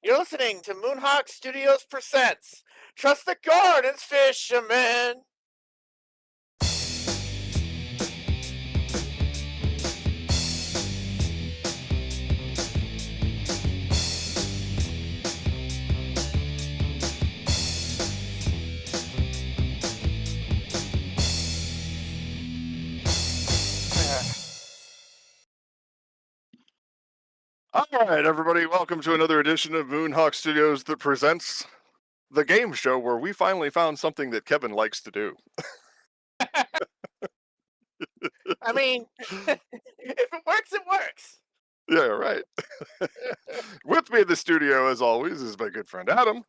You're listening to Moonhawk Studios Presents Trust the Gardens Fisherman. All right, everybody, welcome to another edition of Moonhawk Studios that presents the game show where we finally found something that Kevin likes to do. I mean, if it works, it works. Yeah, right. With me in the studio, as always, is my good friend Adam.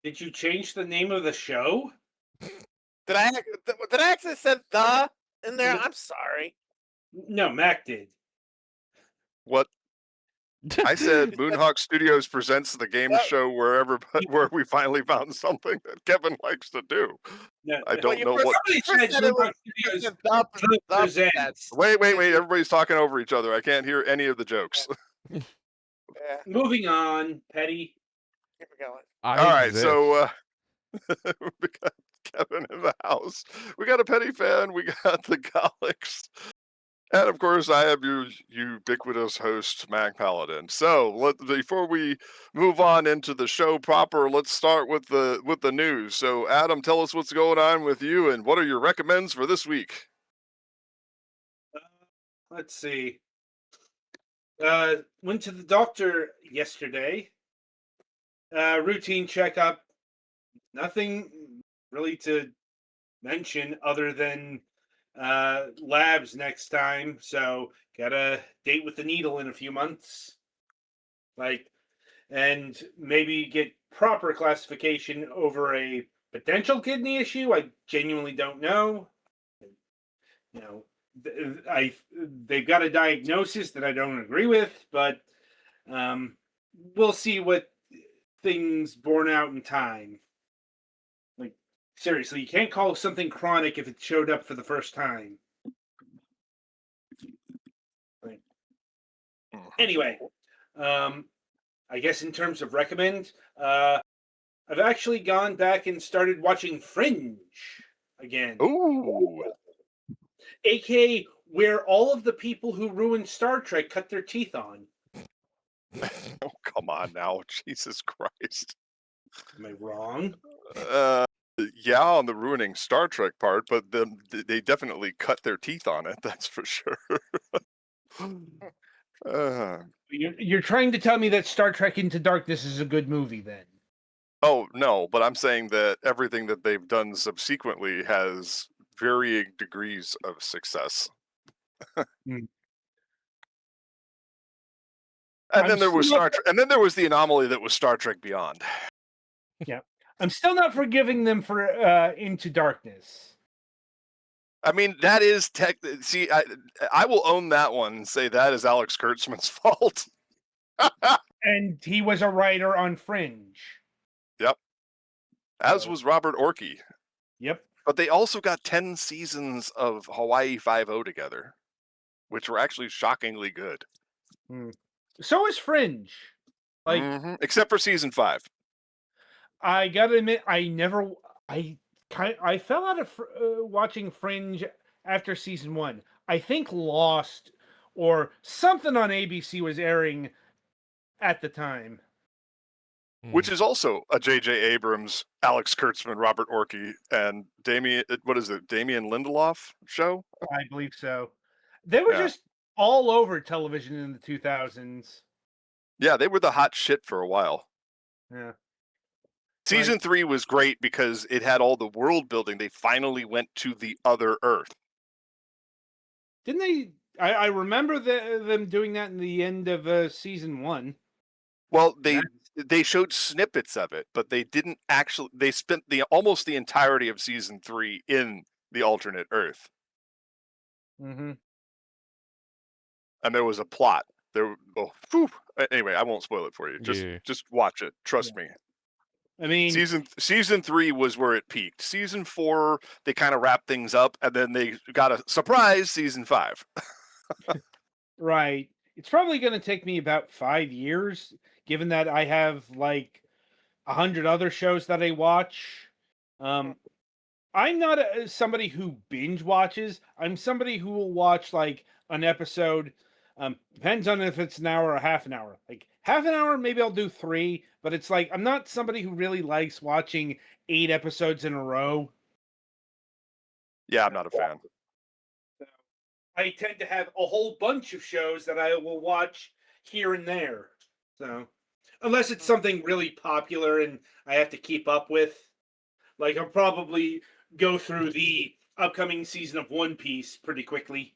Did you change the name of the show? Did I actually said the in there? No. I'm sorry. No, Mac did. What? I said Moonhawk Studios presents the game show where we finally found something that Kevin likes to do. No, I don't know what. Somebody said said it was Moonhawk Studios the presents. presents. Wait, everybody's talking over each other. I can't hear any of the jokes. Yeah, Moving on, Petty. keep it going. All right, so we got Kevin in the house. We got a Petty fan. We got the Galax. And of course, I have your ubiquitous host, Mac Paladin. So before we move on into the show proper, let's start with the news. So, Adam, tell us what's going on with you, and what are your recommends for this week? Let's see. Went to the doctor yesterday. Routine checkup. Nothing really to mention other than labs next time. So got a date with the needle in a few months. And maybe get proper classification over a potential kidney issue. I genuinely don't know. You know, they've got a diagnosis that I don't agree with, but we'll see what things borne out in time. Like, seriously, you can't call something chronic if it showed up for the first time. Anyway, I guess in terms of recommend, I've actually gone back and started watching Fringe again. Ooh. AKA where all of the people who ruined Star Trek cut their teeth on. Oh, come on now. Jesus Christ. Am I wrong? Yeah, on the ruining Star Trek part, but they definitely cut their teeth on it, that's for sure. You're trying to tell me that Star Trek Into Darkness is a good movie, then? Oh, no, but I'm saying that everything that they've done subsequently has varying degrees of success. And then there was Star Trek, and then there was the anomaly that was Star Trek Beyond. Yeah, I'm still not forgiving them for Into Darkness. I mean, that is See, I will own that one and say that is Alex Kurtzman's fault. And he was a writer on Fringe. Yep. As was Robert Orkey. Yep. But they also got 10 seasons of Hawaii Five-0 together, which were actually shockingly good. So is Fringe. Except for season 5. I gotta admit, I fell out of watching Fringe after season 1. I think Lost or something on ABC was airing at the time. Which is also a J.J. Abrams, Alex Kurtzman, Robert Orkey, and Damian Lindelof show? I believe so. They were just all over television in the 2000s. Yeah, they were the hot shit for a while. Yeah. Season 3 was great because it had all the world building. They finally went to the other Earth. Didn't they? I remember them doing that in the end of season 1. Well, they showed snippets of it, but they didn't actually. They spent almost the entirety of season 3 in the alternate Earth. Mm-hmm. And there was a plot. Anyway, I won't spoil it for you. Just watch it. Trust me. I mean, season 3 was where it peaked. Season 4, they kind of wrapped things up, and then they got a surprise season 5. Right. it's probably going to take me about 5 years, given that I have like 100 other shows that I watch. I'm not somebody who binge watches. I'm somebody who will watch like an episode. Depends on if it's an hour or half an hour. Like half an hour, maybe I'll do 3. But it's like I'm not somebody who really likes watching 8 episodes in a row. Yeah, I'm not a fan. So I tend to have a whole bunch of shows that I will watch here and there. So unless it's something really popular and I have to keep up with, like I'll probably go through the upcoming season of One Piece pretty quickly.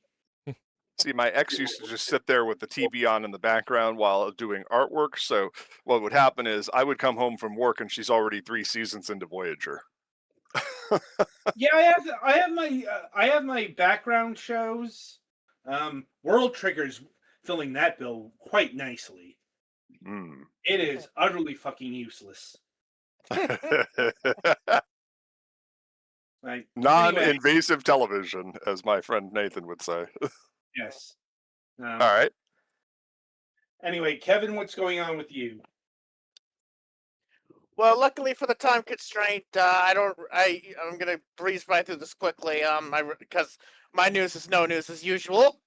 See, my ex used to just sit there with the TV on in the background while doing artwork. So what would happen is I would come home from work and she's already 3 seasons into Voyager. Yeah, I have my background shows. World Trigger's filling that bill quite nicely. Mm. It is utterly fucking useless. Like, Non-invasive television, as my friend Nathan would say. yes. All right. Anyway, Kevin, what's going on with you? Well, luckily for the time constraint, I'm gonna breeze right through this quickly. Because my news is no news as usual.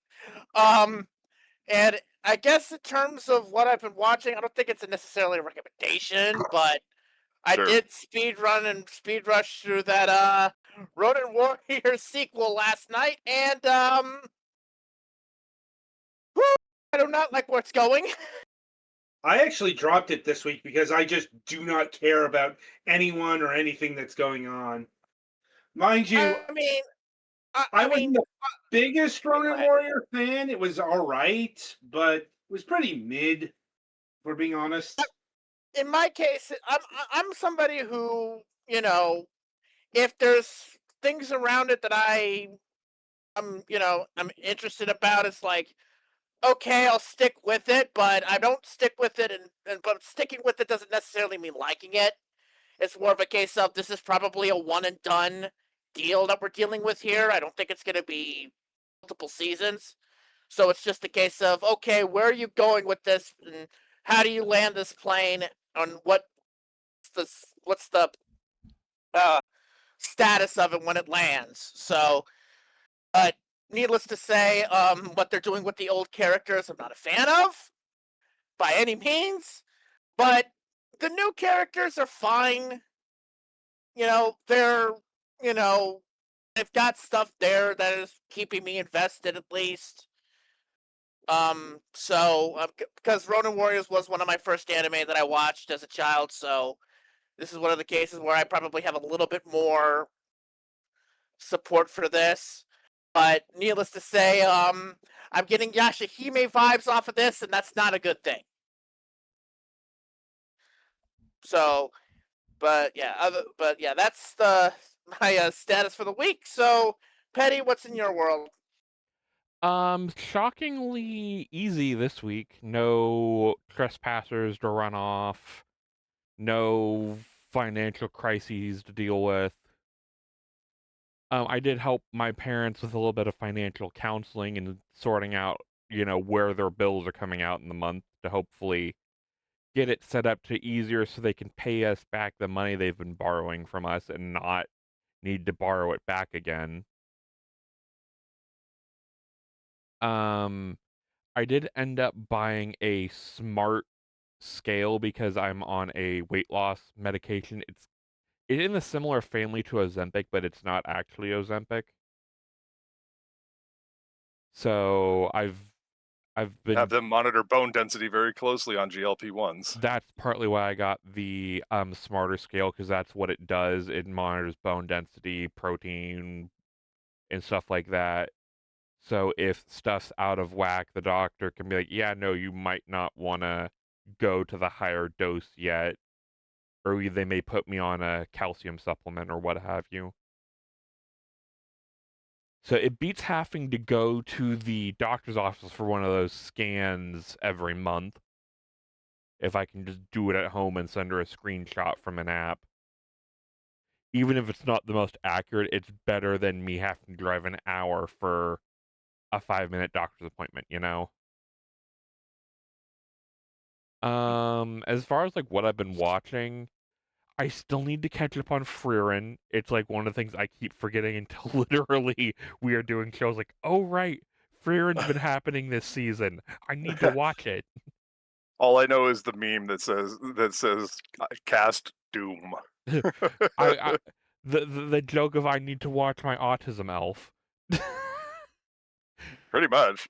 And I guess in terms of what I've been watching, I don't think it's necessarily a recommendation, but I Sure. did speed rush through that Ronin Warriors sequel last night, and I do not like where it's going. I actually dropped it this week because I just do not care about anyone or anything that's going on. Mind you, I mean, I wasn't the biggest Go Ronin ahead. Warrior fan. It was all right, but it was pretty mid, if we're being honest. In my case, I'm somebody who, if there's things around it that I'm interested about, it's like, okay, I'll stick with it, but I don't stick with it, but sticking with it doesn't necessarily mean liking it. It's more of a case of this is probably a one and done deal that we're dealing with here. I don't think it's going to be multiple seasons. So it's just a case of, okay, where are you going with this, and how do you land this plane, on what's the status of it when it lands. So, but needless to say, what they're doing with the old characters, I'm not a fan of by any means. But the new characters are fine. They're they've got stuff there that is keeping me invested at least. Because Ronin Warriors was one of my first anime that I watched as a child, so this is one of the cases where I probably have a little bit more support for this. But needless to say, I'm getting Yashahime vibes off of this, and that's not a good thing. So, but yeah, that's my status for the week. So, Petty, what's in your world? Shockingly easy this week. No trespassers to run off. No financial crises to deal with. I did help my parents with a little bit of financial counseling and sorting out, where their bills are coming out in the month to hopefully get it set up to easier so they can pay us back the money they've been borrowing from us and not need to borrow it back again. I did end up buying a smart scale because I'm on a weight loss medication. It's in a similar family to Ozempic, but it's not actually Ozempic. So I've been Have them monitor bone density very closely on GLP-1s. That's partly why I got the smarter scale, because that's what it does. It monitors bone density, protein, and stuff like that. So if stuff's out of whack, the doctor can be like, yeah, no, you might not want to go to the higher dose yet. Or they may put me on a calcium supplement or what have you. So it beats having to go to the doctor's office for one of those scans every month. If I can just do it at home and send her a screenshot from an app. Even if it's not the most accurate, it's better than me having to drive an hour for a 5-minute doctor's appointment, As far as like what I've been watching, I still need to catch up on Frieren. It's like one of the things I keep forgetting until literally we are doing shows like, oh right, Frieren's been happening this season. I need to watch it. All I know is the meme that says cast Doom. I the joke of I need to watch my autism elf. Pretty much.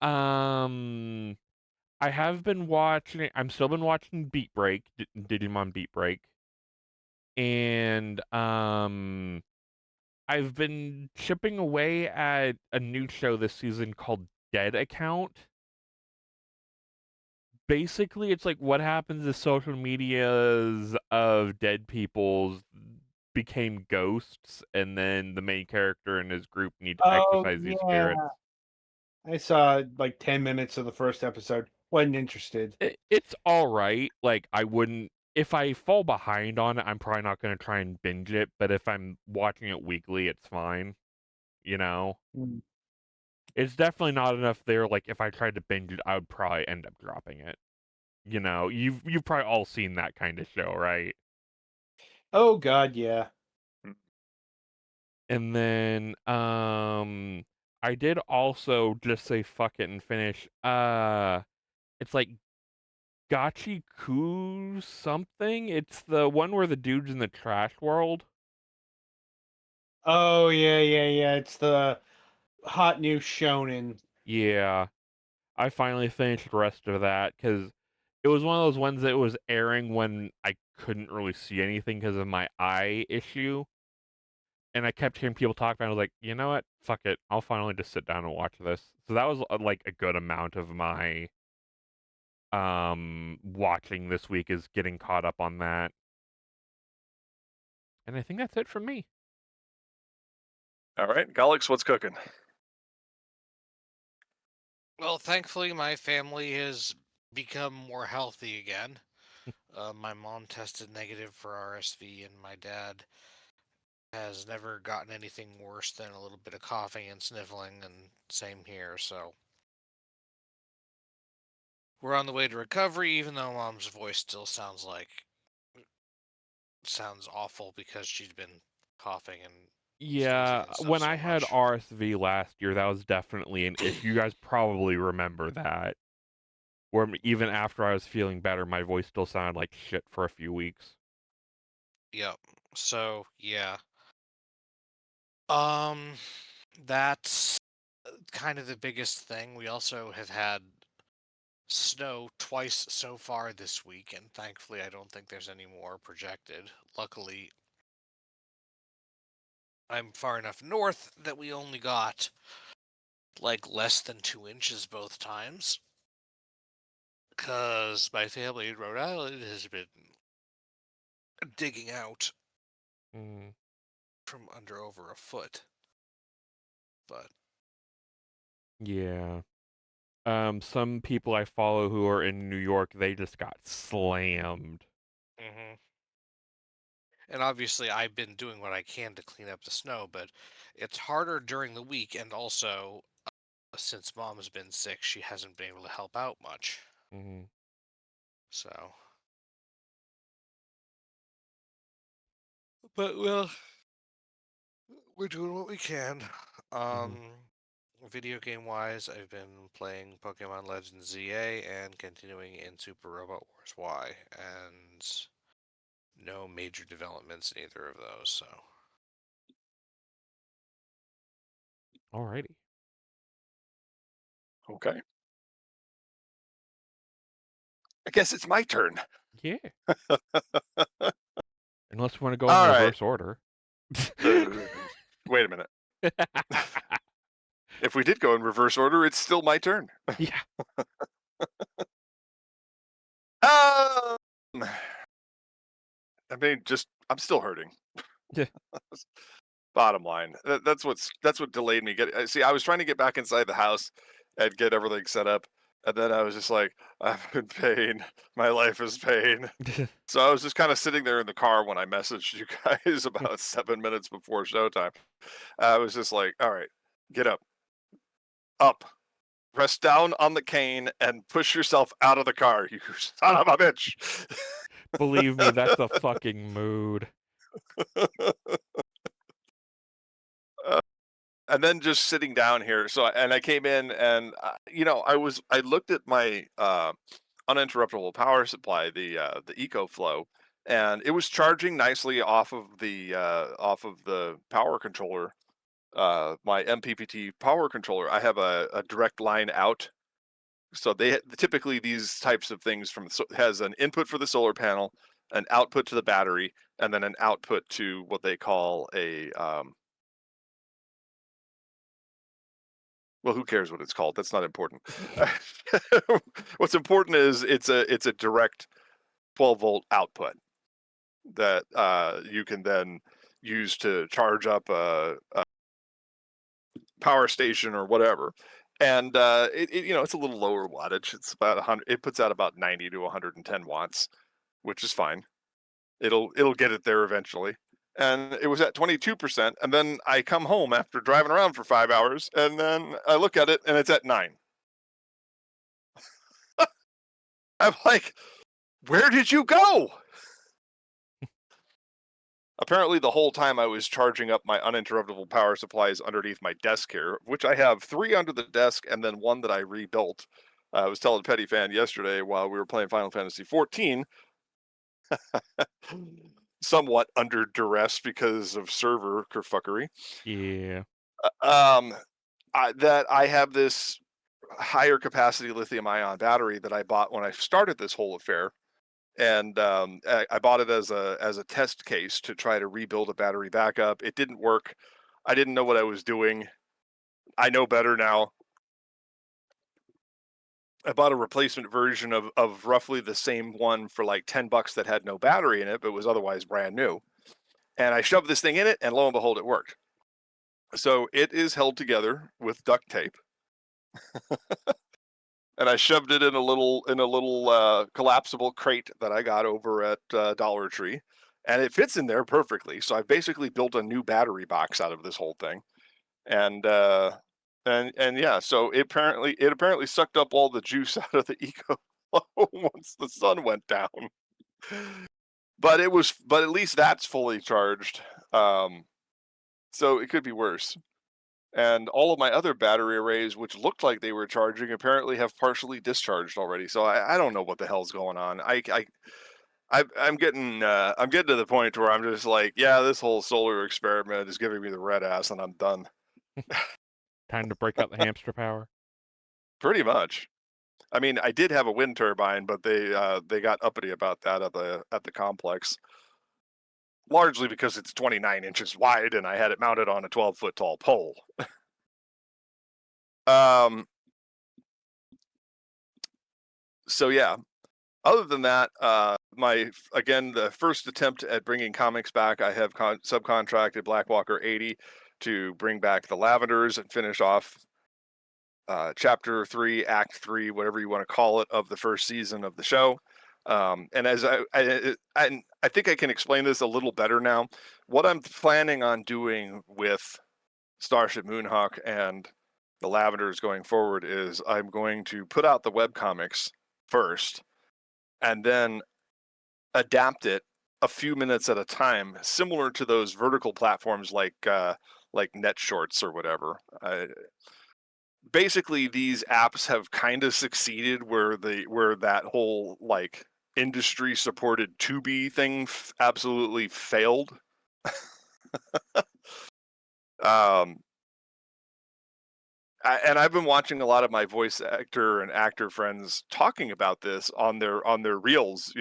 I have been watching. I'm still been watching Beat Break, Digimon Beat Break, and I've been chipping away at a new show this season called Dead Account. Basically, it's like what happens if social medias of dead people's became ghosts, and then the main character and his group need to Oh exorcise these yeah, spirits. I saw like 10 minutes of the first episode. Wasn't interested. It's all right. Like I wouldn't if I fall behind on it, I'm probably not going to try and binge it, but if I'm watching it weekly, it's fine, you know. Mm. It's definitely not enough there like if I tried to binge it, I would probably end up dropping it. You know, you've probably all seen that kind of show, right? Oh God, yeah. And then I did also just say fuck it and finish it's like Gachiku something. It's the one where the dude's in the trash world. Oh yeah. It's the hot new shonen. Yeah, I finally finished the rest of that because it was one of those ones that was airing when I couldn't really see anything because of my eye issue. And I kept hearing people talk about it. I was like, you know what? Fuck it. I'll finally just sit down and watch this. So that was like a good amount of my watching this week is getting caught up on that. And I think that's it from me. All right, Galix, what's cooking? Well, thankfully, my family has become more healthy again. My mom tested negative for RSV, and my dad has never gotten anything worse than a little bit of coughing and sniffling, and same here, so we're on the way to recovery, even though mom's voice still sounds awful because she's been coughing and sneezing Yeah, and stuff when so I had much. RSV last year, that was definitely an issue. You guys probably remember that. Where even after I was feeling better, my voice still sounded like shit for a few weeks. Yep. So yeah. That's kind of the biggest thing. We also have had snow twice so far this week, and thankfully I don't think there's any more projected. Luckily, I'm far enough north that we only got like less than 2 inches both times. Because my family in Rhode Island has been digging out Mm. from under over a foot. But Yeah. Some people I follow who are in New York, they just got slammed. and obviously I've been doing what I can to clean up the snow, but it's harder during the week, and also since mom's been sick, she hasn't been able to help out much. Mm. So, but well, we're doing what we can. Video game wise, I've been playing Pokemon Legends ZA and continuing in Super Robot Wars Y, and no major developments in either of those. So, Alrighty. Okay. I guess it's my turn. Yeah. Unless we want to go All in right. reverse order. Wait a minute. If we did go in reverse order, it's still my turn. Yeah. I mean, I'm still hurting. Yeah. Bottom line, that's what delayed me. See, I was trying to get back inside the house and get everything set up, and then I was just like, I'm in pain. My life is pain. So I was just kind of sitting there in the car when I messaged you guys about 7 minutes before showtime. I was just like, all right, get up, press down on the cane and push yourself out of the car, you son of a bitch. Believe me, that's a fucking mood. And then just sitting down here. So, and I came in and, I looked at my uninterruptible power supply, the EcoFlow, and it was charging nicely off of the power controller, my MPPT power controller. I have a direct line out. So typically these types of things has an input for the solar panel, an output to the battery, and then an output to what they call a well, who cares what it's called? That's not important. What's important is it's a direct 12-volt output that you can then use to charge up a power station or whatever. And it's a little lower wattage. It's about 100. It puts out about 90 to 110 watts, which is fine. It'll get it there eventually. And it was at 22%. And then I come home after driving around for 5 hours, and then I look at it, and it's at 9. I'm like, where did you go? Apparently, the whole time I was charging up my uninterruptible power supplies underneath my desk here, which I have 3 under the desk and then 1 that I rebuilt. I was telling Petty Fan yesterday while we were playing Final Fantasy XIV, somewhat under duress because of server kerfuckery. Yeah. That I have this higher capacity lithium ion battery that I bought when I started this whole affair. And I bought it as a test case to try to rebuild a battery backup. It didn't work. I didn't know what I was doing. I know better now. I bought a replacement version of roughly the same one for like $10 that had no battery in it, but was otherwise brand new. And I shoved this thing in it, and lo and behold, it worked. So it is held together with duct tape. And I shoved it in a little collapsible crate that I got over at Dollar Tree, and it fits in there perfectly. So I basically built a new battery box out of this whole thing, and yeah. So it apparently sucked up all the juice out of the EcoFlow once the sun went down. But at least that's fully charged. So it could be worse. And all of my other battery arrays, which looked like they were charging, apparently have partially discharged already. So I don't know what the hell's going on. I'm getting to the point where I'm just like, yeah, this whole solar experiment is giving me the red ass, and I'm done. Time to break out the hamster power. Pretty much. I mean, I did have a wind turbine, but they got uppity about that at the complex. Largely because it's 29 inches wide, and I had it mounted on a 12-foot tall pole. So yeah. Other than that, the first attempt at bringing comics back, I have subcontracted Blackwalker 80 to bring back the Lavenders and finish off Chapter 3, Act 3, whatever you want to call it, of the first season of the show. And as I think I can explain this a little better now. What I'm planning on doing with Starship Moonhawk and the Lavenders going forward is I'm going to put out the webcomics first, and then adapt it a few minutes at a time, similar to those vertical platforms like Net Shorts or whatever. Basically, these apps have kind of succeeded where that whole like industry supported Tubi thing absolutely failed. And I've been watching a lot of my voice actor and actor friends talking about this on their reels,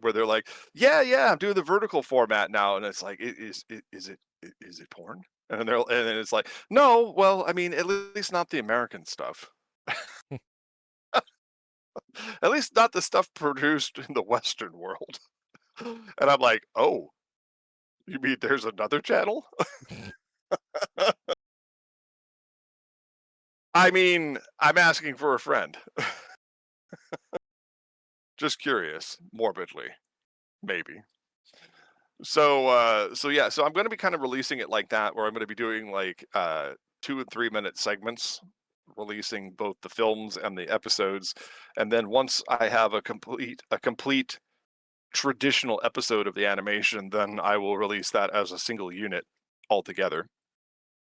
where they're like, yeah, I'm doing the vertical format now, and it's like, is it porn? And then it's like, no, well, I mean, at least not the American stuff. At least not the stuff produced in the Western world. And I'm like, oh, you mean there's another channel? I mean, I'm asking for a friend. Just curious, morbidly, maybe. So I'm going to be kind of releasing it like that, where I'm going to be doing like 2 and 3 minute segments releasing both the films and the episodes. And then once I have a complete traditional episode of the animation, then I will release that as a single unit altogether.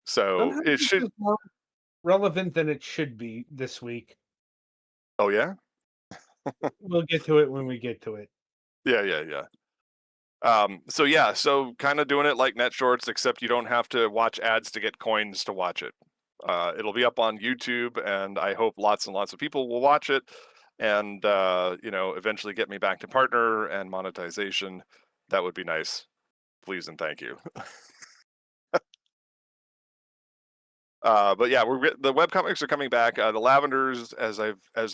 So Somehow it this should. is more relevant than it should be this week. Oh yeah, We'll get to it when we get to it. yeah. So kind of doing it like Net Shorts, except you don't have to watch ads to get coins to watch it. It'll be up on YouTube, and I hope lots and lots of people will watch it, and eventually get me back to partner and monetization. That would be nice, please and thank you. But yeah, the webcomics are coming back. The Lavenders, as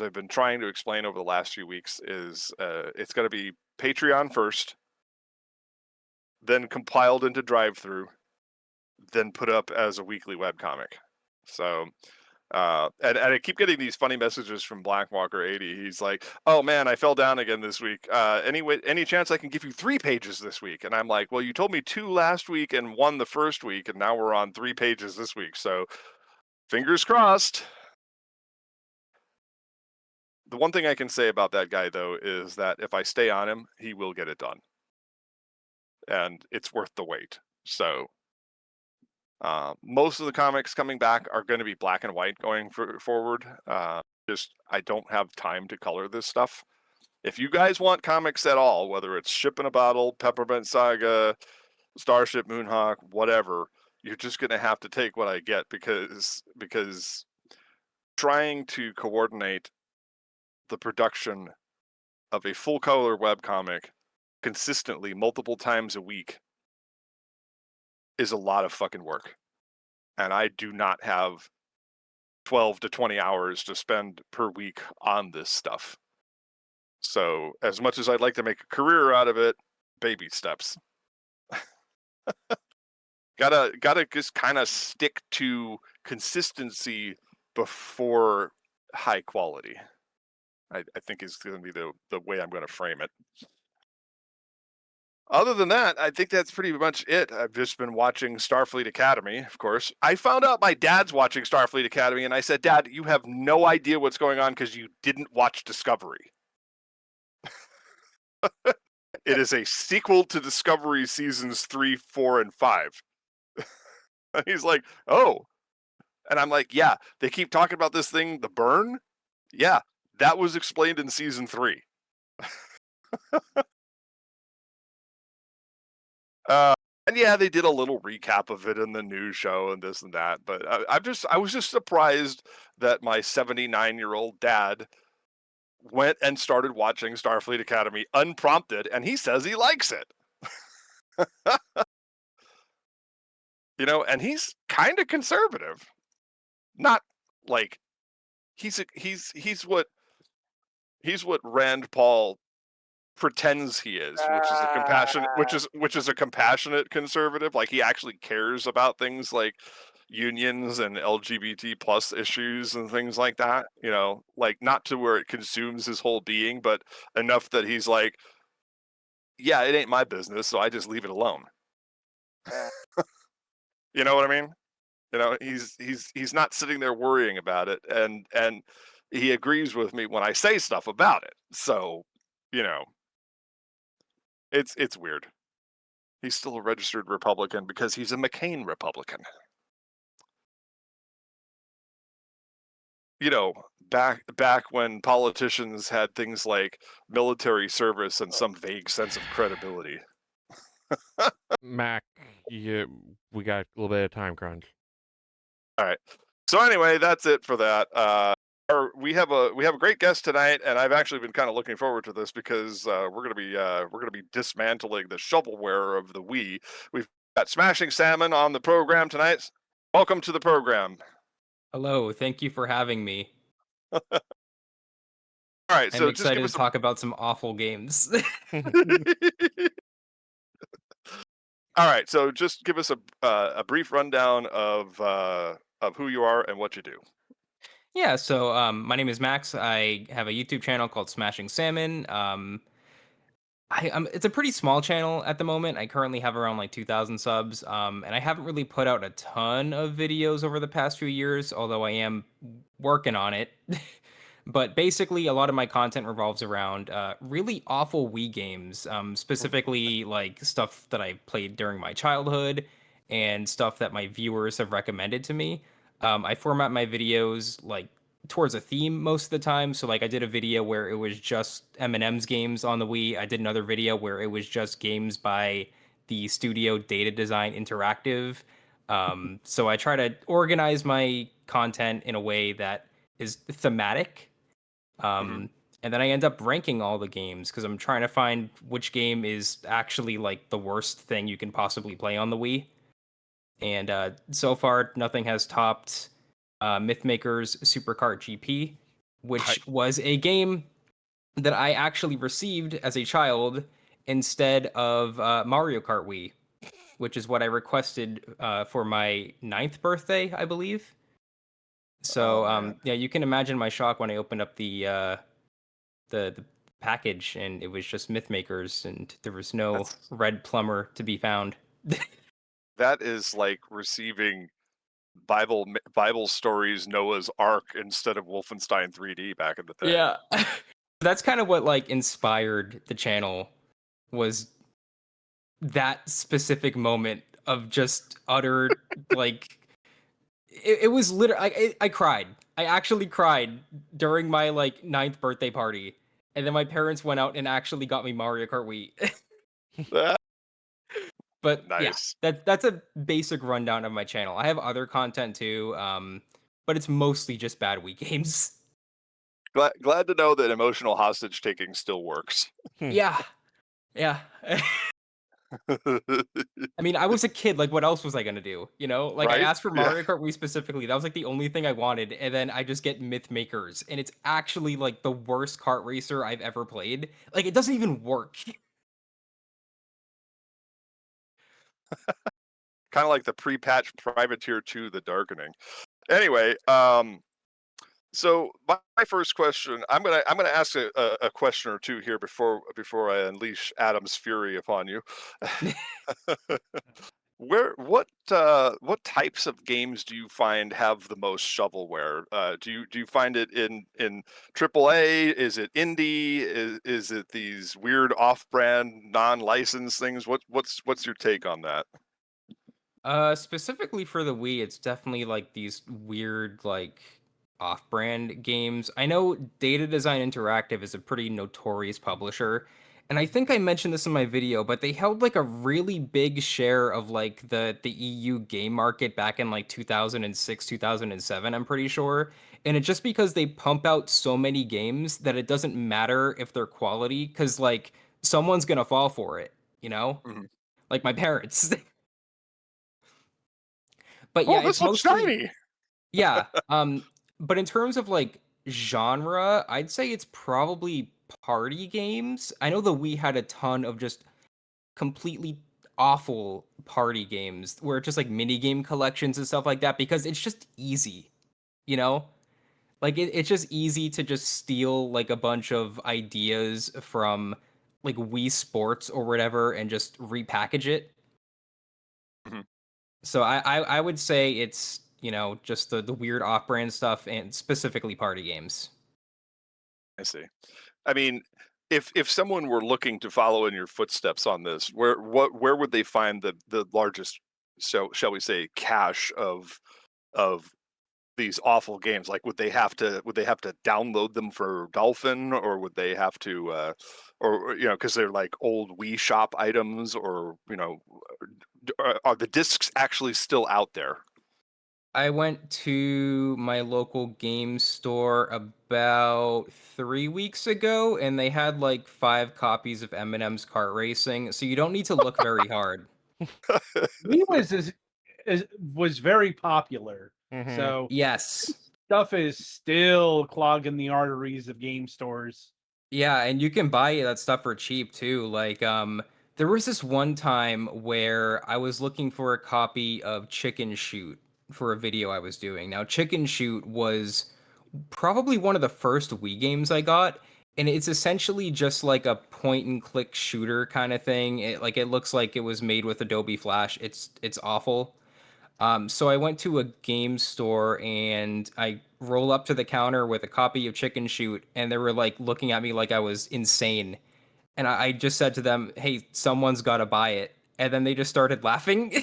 I've been trying to explain over the last few weeks, is it's going to be Patreon first, then compiled into drive-through, then put up as a weekly webcomic. So, and I keep getting these funny messages from Blackwalker80. He's like, "Oh man, I fell down again this week. Anyway, any chance I can give you 3 pages this week?" And I'm like, "Well, you told me 2 last week and 1 the first week, and now we're on 3 pages this week. So, fingers crossed." The one thing I can say about that guy, though, is that if I stay on him, he will get it done. And it's worth the wait. So, most of the comics coming back are going to be black and white going forward. I don't have time to color this stuff. If you guys want comics at all, whether it's Ship in a Bottle, Peppermint Saga, Starship Moonhawk, whatever, you're just going to have to take what I get because trying to coordinate the production of a full color webcomic consistently multiple times a week is a lot of fucking work. And I do not have 12 to 20 hours to spend per week on this stuff. So as much as I'd like to make a career out of it, baby steps. Gotta just kind of stick to consistency before high quality. I think is going to be the way I'm going to frame it. Other than that, I think that's pretty much it. I've just been watching Starfleet Academy, of course. I found out my dad's watching Starfleet Academy, and I said, "Dad, you have no idea what's going on because you didn't watch Discovery." It is a sequel to Discovery seasons 3, 4, and 5. And he's like, "Oh." And I'm like, "Yeah, they keep talking about this thing, the burn? Yeah, that was explained in season 3. And yeah, they did a little recap of it in the news show and this and that. But I was just surprised that my 79-year-old dad went and started watching Starfleet Academy unprompted, and he says he likes it. And he's kind of conservative. Not like he's what Rand Paul pretends he is, which is a compassionate which is a compassionate conservative. Like he actually cares about things like unions and LGBT plus issues and things like that, like not to where it consumes his whole being, but enough that he's like, yeah, it ain't my business, so I just leave it alone. You know what I mean? He's not sitting there worrying about it, and he agrees with me when I say stuff about it. So, it's weird. He's still a registered Republican because he's a McCain Republican. Back when politicians had things like military service and some vague sense of credibility. Mac, we got a little bit of time crunch. All right. So anyway, that's it for that. We have a great guest tonight, and I've actually been kind of looking forward to this because we're gonna be dismantling the shovelware of the Wii. We've got Smashing Salmon on the program tonight. Welcome to the program. Hello, thank you for having me. All right, I'm so excited to talk about some awful games. All right, so just give us a brief rundown of who you are and what you do. Yeah, so my name is Max. I have a YouTube channel called Smashing Salmon. It's a pretty small channel at the moment. I currently have around like 2,000 subs, and I haven't really put out a ton of videos over the past few years, although I am working on it. But basically, a lot of my content revolves around really awful Wii games, specifically like stuff that I played during my childhood and stuff that my viewers have recommended to me. I format my videos like towards a theme most of the time. So like I did a video where it was just Eminem's games on the Wii. I did another video where it was just games by the studio Data Design Interactive. So I try to organize my content in a way that is thematic. And then I end up ranking all the games because I'm trying to find which game is actually like the worst thing you can possibly play on the Wii. And so far, nothing has topped Mythmaker's Supercart GP, which was a game that I actually received as a child instead of Mario Kart Wii, which is what I requested for my 9th birthday, I believe. So yeah, you can imagine my shock when I opened up the package and it was just Mythmakers and there was no red plumber to be found. That is like receiving Bible stories Noah's Ark instead of Wolfenstein 3D back in the day. Yeah. That's kind of what like inspired the channel, was that specific moment of just utter like it was literally I cried. I actually cried during my like 9th birthday party. And then my parents went out and actually got me Mario Kart Wii. But Nice. yeah, that's a basic rundown of my channel. I have other content too, but it's mostly just bad Wii games. Glad to know that emotional hostage taking still works. Yeah. Yeah. I mean, I was a kid. Like, what else was I gonna do? You know, like I Right? asked for Yeah. Mario Kart Wii specifically. That was like the only thing I wanted, and then I just get Mythmakers, and it's actually like the worst kart racer I've ever played. Like, it doesn't even work. Kind of like the pre-patch Privateer 2, The Darkening. Anyway, so my first question, I'm gonna ask a question or two here before I unleash Adam's fury upon you. What types of games do you find have the most shovelware? Do you find it in AAA? Is it indie? Is it these weird off-brand, non-licensed things? What's your take on that? Specifically for the Wii, it's definitely like these weird, like off-brand games. I know Data Design Interactive is a pretty notorious publisher, and I think I mentioned this in my video, but they held like a really big share of like the EU game market back in like 2006, 2007, I'm pretty sure. And it's just because they pump out so many games that it doesn't matter if they're quality, because like someone's gonna fall for it, you know? Mhm. Like my parents. But Oh, yeah, this it's looks mostly shiny. yeah. But in terms of like genre, I'd say it's probably party games. I know the Wii had a ton of just completely awful party games where it's just like mini game collections and stuff like that because it's just easy, you know? Like it's just easy to just steal like a bunch of ideas from like Wii Sports or whatever and just repackage it. Mhm. So I would say it's, you know, just the weird off-brand stuff and specifically party games. I see. I mean, if someone were looking to follow in your footsteps on this, where would they find the largest, so shall we say, cache of these awful games? Like, would they have to download them for Dolphin, or would they have to, or you know, because they're like old Wii Shop items, or you know, are the discs actually still out there? I went to my local game store about 3 weeks ago, and they had like 5 copies of Eminem's Kart Racing, so you don't need to look very hard. He was very popular. Mhm. So Yes. stuff is still clogging the arteries of game stores. Yeah, and you can buy that stuff for cheap too. Like, there was this one time where I was looking for a copy of Chicken Shoot for a video I was doing. Now, Chicken Shoot was probably one of the first Wii games I got, and it's essentially just like a point and click shooter kind of thing. It looks like it was made with Adobe Flash. It's awful. So I went to a game store and I roll up to the counter with a copy of Chicken Shoot, and they were like looking at me like I was insane. And I just said to them, "Hey, someone's got to buy it." And then they just started laughing.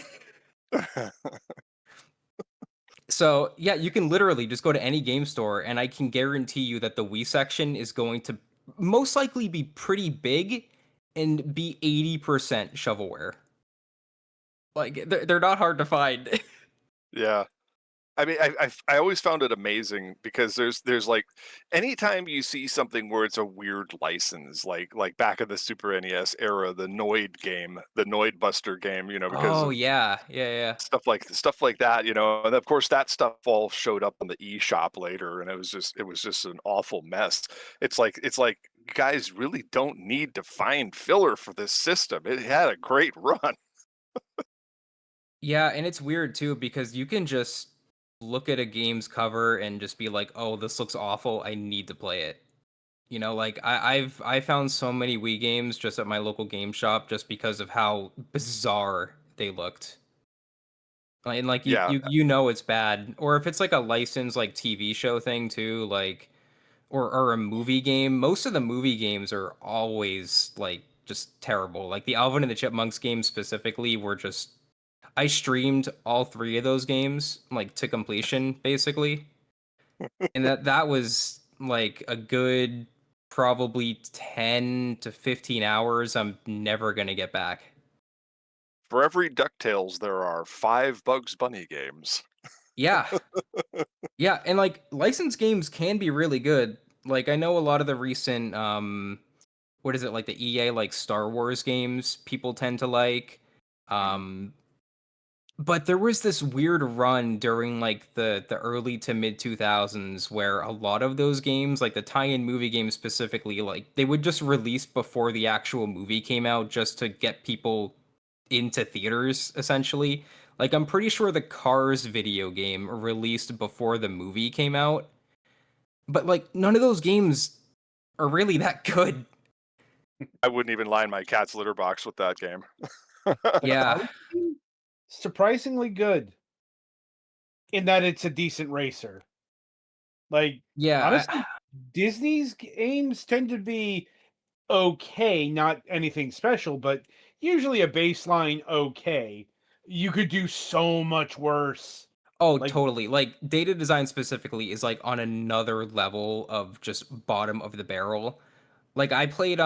So yeah, you can literally just go to any game store, and I can guarantee you that the Wii section is going to most likely be pretty big and be 80% shovelware. Like they're not hard to find. Yeah. I mean, I always found it amazing because there's like anytime you see something where it's a weird license, like back in the Super NES era, the Noid game, the Noid Buster game, because Oh of yeah. stuff like that, and of course that stuff all showed up on the eShop later, and it was just an awful mess. It's like you guys really don't need to find filler for this system. It had a great run. Yeah, and it's weird too because you can just look at a game's cover and just be like, "Oh, this looks awful. I need to play it." Like I found so many Wii games just at my local game shop just because of how bizarre they looked. And like you Yeah, you you know it's bad, or if it's like a licensed like TV show thing too, like or a movie game. Most of the movie games are always like just terrible. Like the Alvin and the Chipmunks games specifically were just I streamed all three of those games like to completion basically. And that was like a good probably 10 to 15 hours I'm never going to get back. for every DuckTales there are 5 Bugs Bunny games. Yeah. Yeah, and like licensed games can be really good. Like I know a lot of the recent what is it like the EA like Star Wars games people tend to like. Um but there was this weird run during like the early to mid 2000s where a lot of those games, like the tie-in movie games specifically, like they would just release before the actual movie came out just to get people into theaters essentially. Like I'm pretty sure the Cars video game released before the movie came out, but like none of those games are really that good. I wouldn't even line my cat's litter box with that game. Yeah. Surprisingly good in that it's a decent racer. Like, Yeah, honestly, Disney's games tend to be okay, not anything special, but usually a baseline okay. You could do so much worse. oh, Like, totally. Like data design specifically is like on another level of just bottom of the barrel. Like I played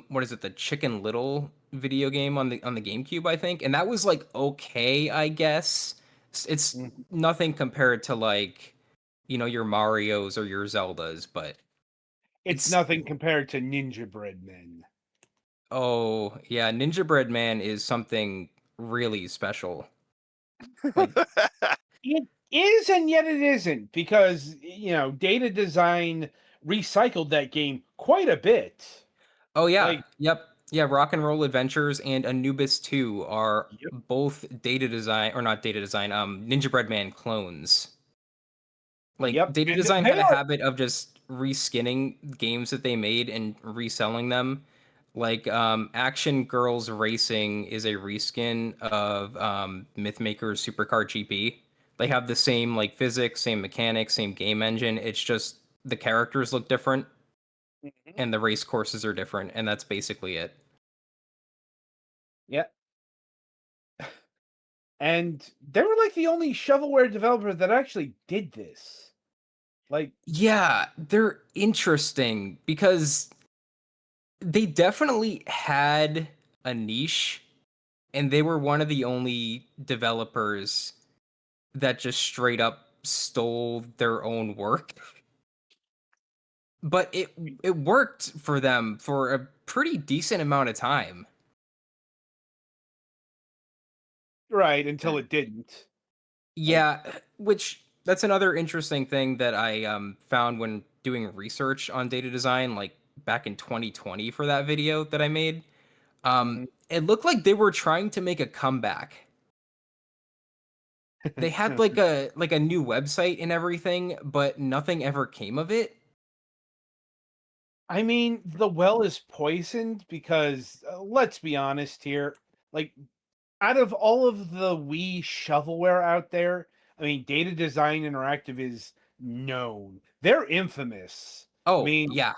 what is it, the Chicken Little video game on the GameCube, I think, and that was like okay, I guess. It's Mhm. nothing compared to like, your Marios or your Zeldas, but It's it's nothing compared to Ninja Bread Men. oh, yeah, Ninja Bread Man is something really special. Like It is, and yet it isn't, because data design recycled that game quite a bit. oh yeah, Like, yep. Yeah, Rock and Roll Adventures and Anubis 2 are yep, both data design or not data design, Ninja Bread Man clones. Like yep, data and design they had a are habit of just reskinning games that they made and reselling them. Like Action Girls Racing is a reskin of Mythmaker's Supercar GP. They have the same like physics, same mechanics, same game engine. It's just the characters look different Mhm. and the race courses are different, and that's basically it. Yeah. And they were like the only shovelware developer that actually did this. Like, Yeah, they're interesting because they definitely had a niche, and they were one of the only developers that just straight up stole their own work. But it worked for them for a pretty decent amount of time. right, until it didn't. Like, Yeah, which that's another interesting thing that I found when doing research on data design, like back in 2020 for that video that I made. mhm. It looked like they were trying to make a comeback. They had like a new website and everything, but nothing ever came of it. I mean, the well is poisoned because let's be honest here. Like, out of all of the Wii shovelware out there, I mean, Data Design Interactive is known. They're infamous. I Oh, mean, yeah.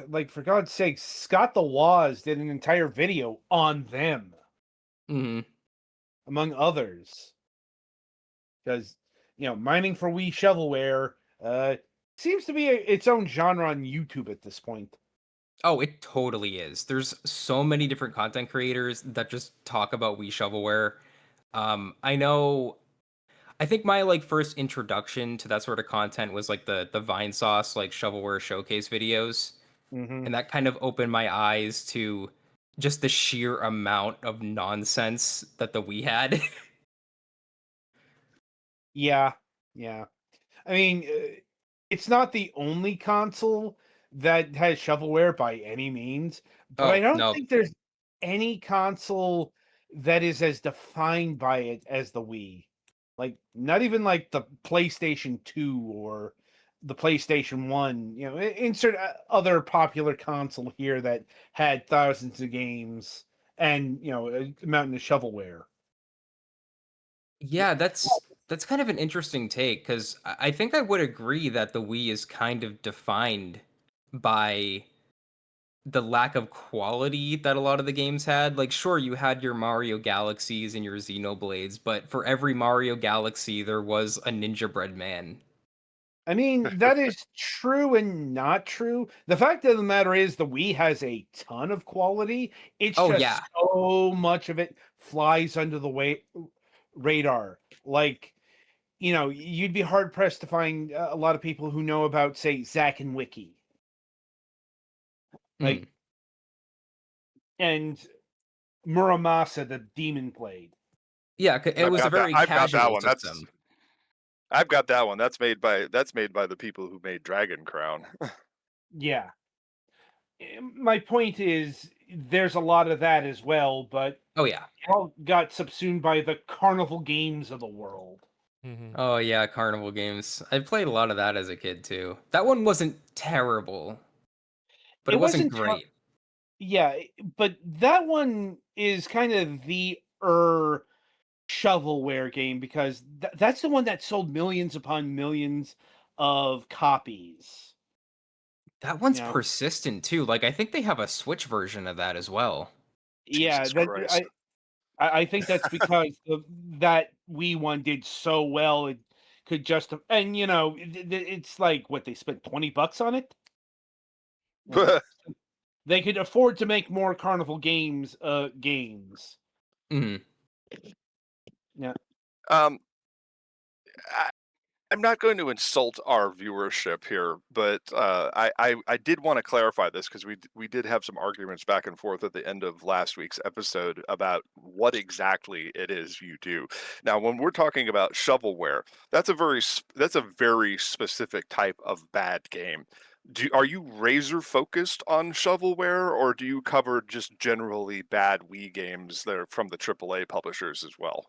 like for God's sake, Scott the Woz did an entire video on them, Hmm. among others. Because mining for Wii shovelware seems to be its own genre on YouTube at this point. Oh, it totally is. There's so many different content creators that just talk about Wii shovelware. I think my like first introduction to that sort of content was like the Vine Sauce like shovelware showcase videos, Hmm. and that kind of opened my eyes to just the sheer amount of nonsense that the Wii had. Yeah, yeah. I mean, it's not the only console that has shovelware by any means, but I Oh, don't no. think there's any console that is as defined by it as the Wii. Like, not even like the PlayStation 2 or the PlayStation 1. Insert other popular console here that had thousands of games and, a mountain of shovelware. Yeah, that's kind of an interesting take because I think I would agree that the Wii is kind of defined by the lack of quality that a lot of the games had. Like, sure, you had your Mario Galaxies and your Xenoblades, but for every Mario Galaxy, there was a Ninja Bread Man. I mean, that is true and not true. The fact of the matter is the Wii has a ton of quality. It's Oh, just yeah. so much of it flies under the radar. Like, you'd be hard pressed to find a lot of people who know about, say, Zack and Wiki. Mm. Like, and Muramasa, the Demon Blade. Yeah, it was a very I've got that casual one. system. I've got that one. That's made by the people who made Dragon Crown. Yeah. My point is, there's a lot of that as well, but Oh, yeah. all got subsumed by the carnival games of the world. Mhm. Oh, yeah, Carnival games. I played a lot of that as a kid, too. That one wasn't terrible, but it wasn't great. Yeah, but that one is kind of the shovelware game because that's the one that sold millions upon millions of copies. That one's You know, persistent, too. Like, I think they have a Switch version of that as well. yeah, Jesus Christ. I think that's because that Wii one did so well it could just and it's like what they spent $20 on it. They could afford to make more Carnival games. Hmm. Yeah. I, I'm not going to insult our viewership here, but I did want to clarify this because we did have some arguments back and forth at the end of last week's episode about what exactly it is you do. Now, when we're talking about shovelware, that's a very specific type of bad game. Are you razor focused on shovelware, or do you cover just generally bad Wii games that are from the AAA publishers as well?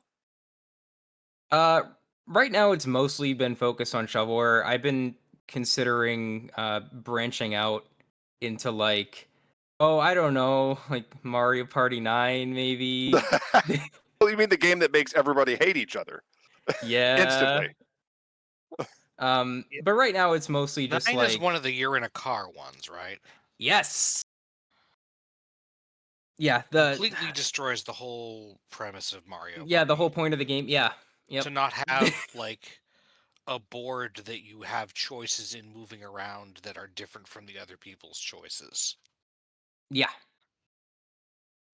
Right now it's mostly been focused on shovelware. I've been considering branching out into like, oh, I don't know, like Mario Party 9 maybe. Well, you mean the game that makes everybody hate each other Yeah. instantly? But right now it's mostly just 9 is like, one of the you're in a car ones, right? yes. Yeah, Completely destroys the whole premise of Mario. yeah, the Party. whole point of the game. Yeah. Yep. To not have like a board that you have choices in moving around that are different from the other people's choices. Yeah.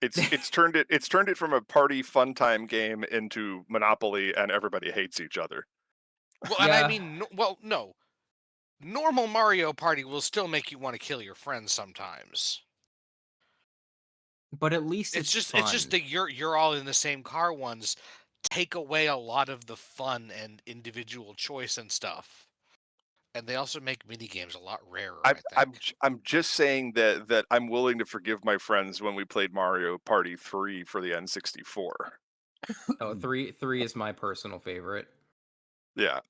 It's turned it from a party fun time game into Monopoly, and everybody hates each other. Well, and Yeah. I mean, no. Normal Mario Party will still make you want to kill your friends sometimes. But at least It's just fun. that you're all in the same car ones take away a lot of the fun and individual choice and stuff. And they also make mini games a lot rarer. I think. I'm just saying that I'm willing to forgive my friends when we played Mario Party 3 for the N64. Oh, three is my personal favorite. Yeah.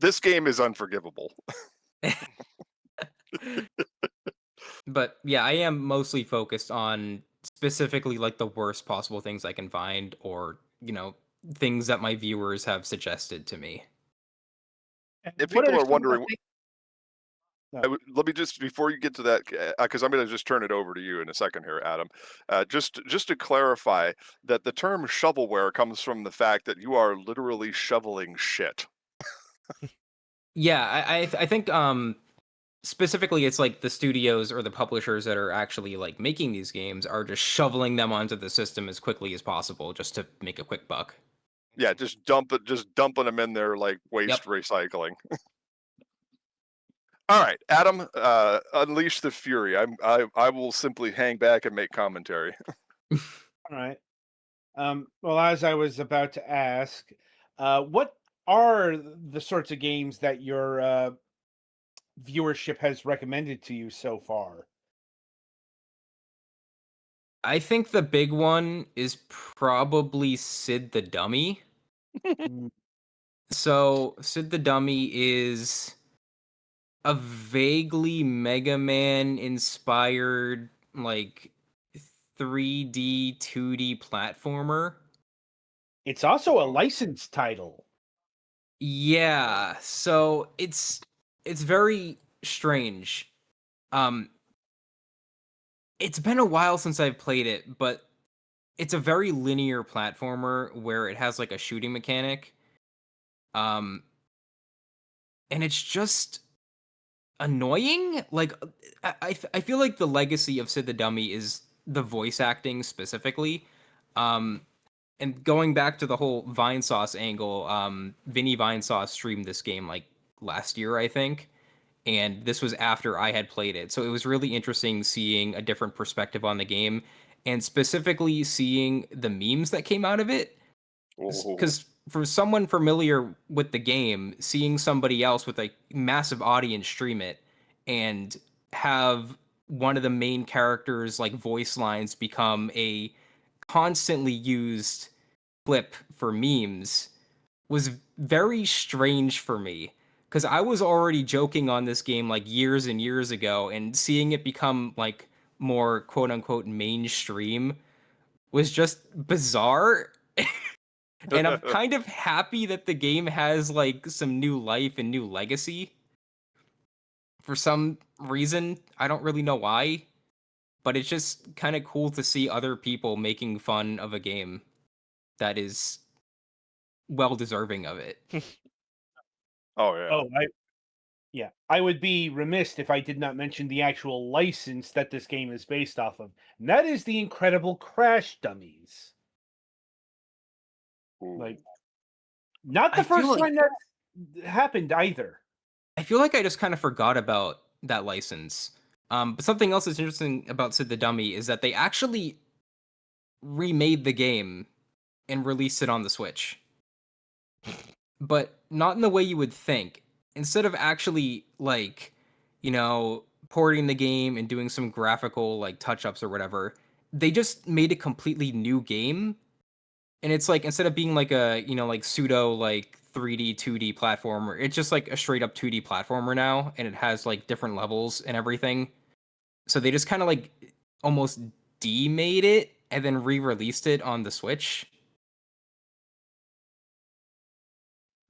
This game is unforgivable. But yeah, I am mostly focused on specifically like the worst possible things I can find, or things that my viewers have suggested to me. And If what people are are some of the wondering, things? let me just before you get to that, because I'm going to just turn it over to you in a second here, Adam. Just to clarify that the term shovelware comes from the fact that you are literally shoveling shit. Yeah, I think specifically it's like the studios or the publishers that are actually like making these games are just shoveling them onto the system as quickly as possible just to make a quick buck. Yeah, just dumping them in there like waste Yep. recycling. All right, Adam, unleash the fury. I will simply hang back and make commentary. All right. Well, as I was about to ask, what are the sorts of games that your viewership has recommended to you so far? I think the big one is probably Sid the Dummy. Mm, So Sid the Dummy is a vaguely Mega Man inspired like 3D 2D platformer. It's also a licensed title. Yeah, so it's very strange. Um it's been a while since I've played it, but it's a very linear platformer where it has like a shooting mechanic. Um and it's just annoying. Like I feel like the legacy of Sid the Dummy is the voice acting specifically. Um and going back to the whole Vine Sauce angle, Vinny Vine Sauce streamed this game like last year, I think. And this was after I had played it. So it was really interesting seeing a different perspective on the game and specifically seeing the memes that came out of it. Oh, Because for someone familiar with the game, seeing somebody else with a massive audience stream it and have one of the main characters' like voice lines become a constantly used clip for memes was very strange for me because I was already joking on this game like years and years ago, and seeing it become like more quote unquote mainstream was just bizarre. And I'm kind of happy that the game has like some new life and new legacy for some reason. I don't really know why, but it's just kind of cool to see other people making fun of a game that is well deserving of it. oh yeah. Oh, I would be remiss if I did not mention the actual license that this game is based off of, and that is the Incredible Crash Dummies. Like, not the I feel first like time that happened either. I feel like I just kind of forgot about that license. But something else that's interesting about Sid the Dummy is that they actually remade the game and released it on the Switch. But not in the way you would think. Instead of actually like, porting the game and doing some graphical like touch-ups or whatever, they just made a completely new game. And it's like instead of being like a, like pseudo like 3D 2D platformer, it's just like a straight up 2D platformer now, and it has like different levels and everything. So they just kind of like almost demade it and then re-released it on the Switch.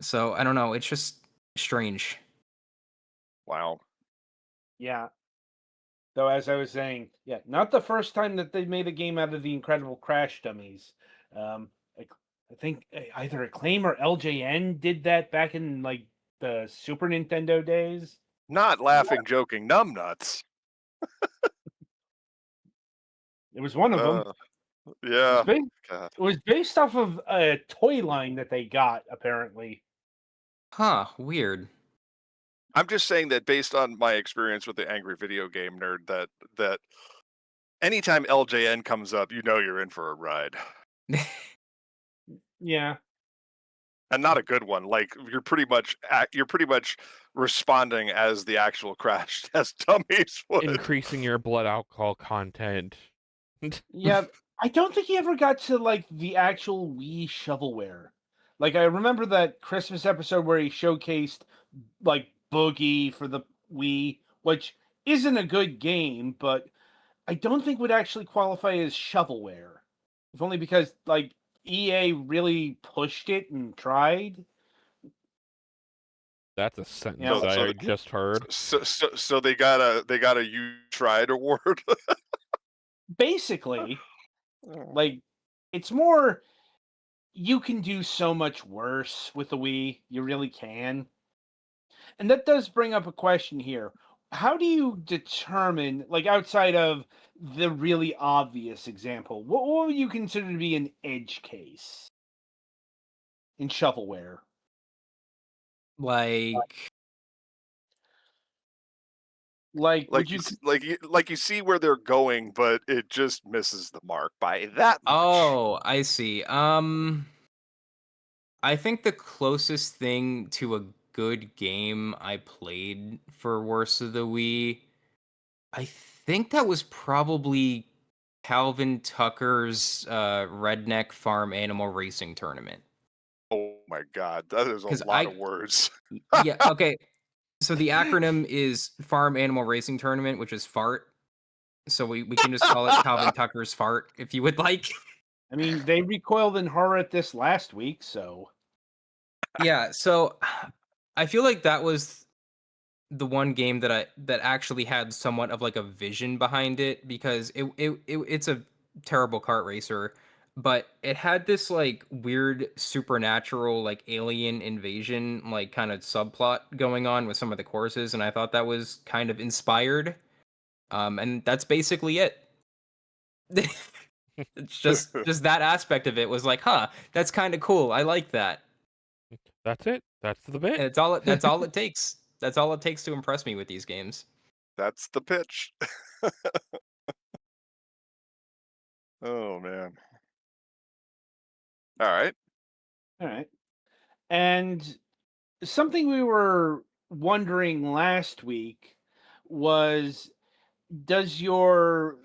So I don't know, it's just strange. Wow. Yeah. Though, as I was saying, yeah, not the first time that they made a game out of the Incredible Crash Dummies. I think either Acclaim or LJN did that back in like the Super Nintendo days. Not laughing, joking, numbnuts. It was one of them. Yeah. God. It was based off of a toy line that they got, apparently. Huh, weird. I'm just saying that based on my experience with the Angry Video Game Nerd, that anytime LJN comes up, you know you're in for a ride, Yeah. and not a good one. Like you're pretty much responding as the actual Crash Test Dummies would. Increasing your blood alcohol content. Yeah. I don't think he ever got to like the actual Wii shovelware. Like I remember that Christmas episode where he showcased like Boogie for the Wii, which isn't a good game, but I don't think would actually qualify as shovelware. If only because like EA really pushed it and tried. That's a sentence Yeah, So I just heard. so they got a you tried award. basically, like it's more you can do so much worse with the Wii. You really can. And that does bring up a question here. How do you determine, like outside of the really obvious example, what would you consider to be an edge case in shovelware? Like, Like, would Like you? like you see where they're going, but it just misses the mark by that much. oh, I see. I think the closest thing to a good game I played for Worst of the Wii, I think that was probably Calvin Tucker's Redneck Farm Animal Racing Tournament. Oh my god, that is a 'Cause lot of words. Yeah, okay. So the acronym is Farm Animal Racing Tournament, which is FART. So we can just call it Calvin Tucker's Fart if you would like. I mean, they recoiled in horror at this last week, so Yeah, so I feel like that was the one game that actually had somewhat of like a vision behind it because it's a terrible kart racer, but it had this like weird supernatural like alien invasion like kind of subplot going on with some of the courses, and I thought that was kind of inspired. And that's basically it. It's just that aspect of it was like, huh, that's kind of cool. I like that. That's it. That's the bit. And that's all it takes. That's all it takes to impress me with these games. That's the pitch. Oh man. All right. all right. And something we were wondering last week was, does your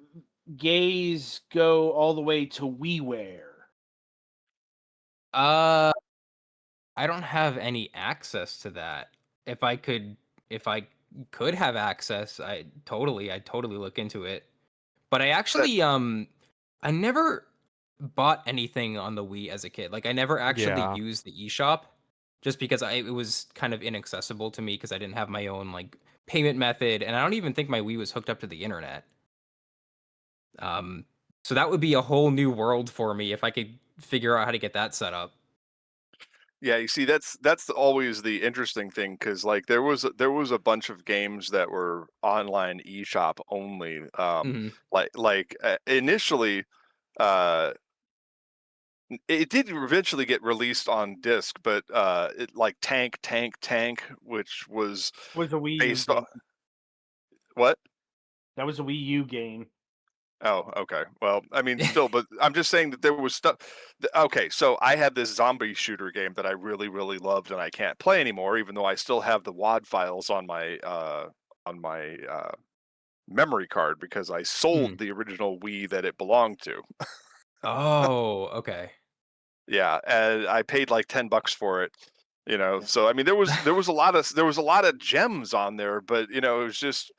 gaze go all the way to WiiWare? Uh I don't have any access to that. If I could have access, I'd totally look into it. But I actually I never bought anything on the Wii as a kid. Like I never actually Yeah. used the eShop just because it was kind of inaccessible to me because I didn't have my own like payment method, and I don't even think my Wii was hooked up to the internet. Um so that would be a whole new world for me if I could figure out how to get that set up. Yeah, you see, that's always the interesting thing because like there was a bunch of games that were online eShop only. Mhm. Initially, uh, it did eventually get released on disc, but it like Tank, which was Was a Wii U based game. on what? That was a Wii U game. Oh, okay. Well, I mean, still, but I'm just saying that there was stuff. Okay, so I had this zombie shooter game that I really, really loved, and I can't play anymore, even though I still have the WAD files on my memory card because I sold the original Wii that it belonged to. Oh, okay. Yeah, and I paid like $10 for it. You know, so I mean, there was a lot of gems on there, but you know, it was just.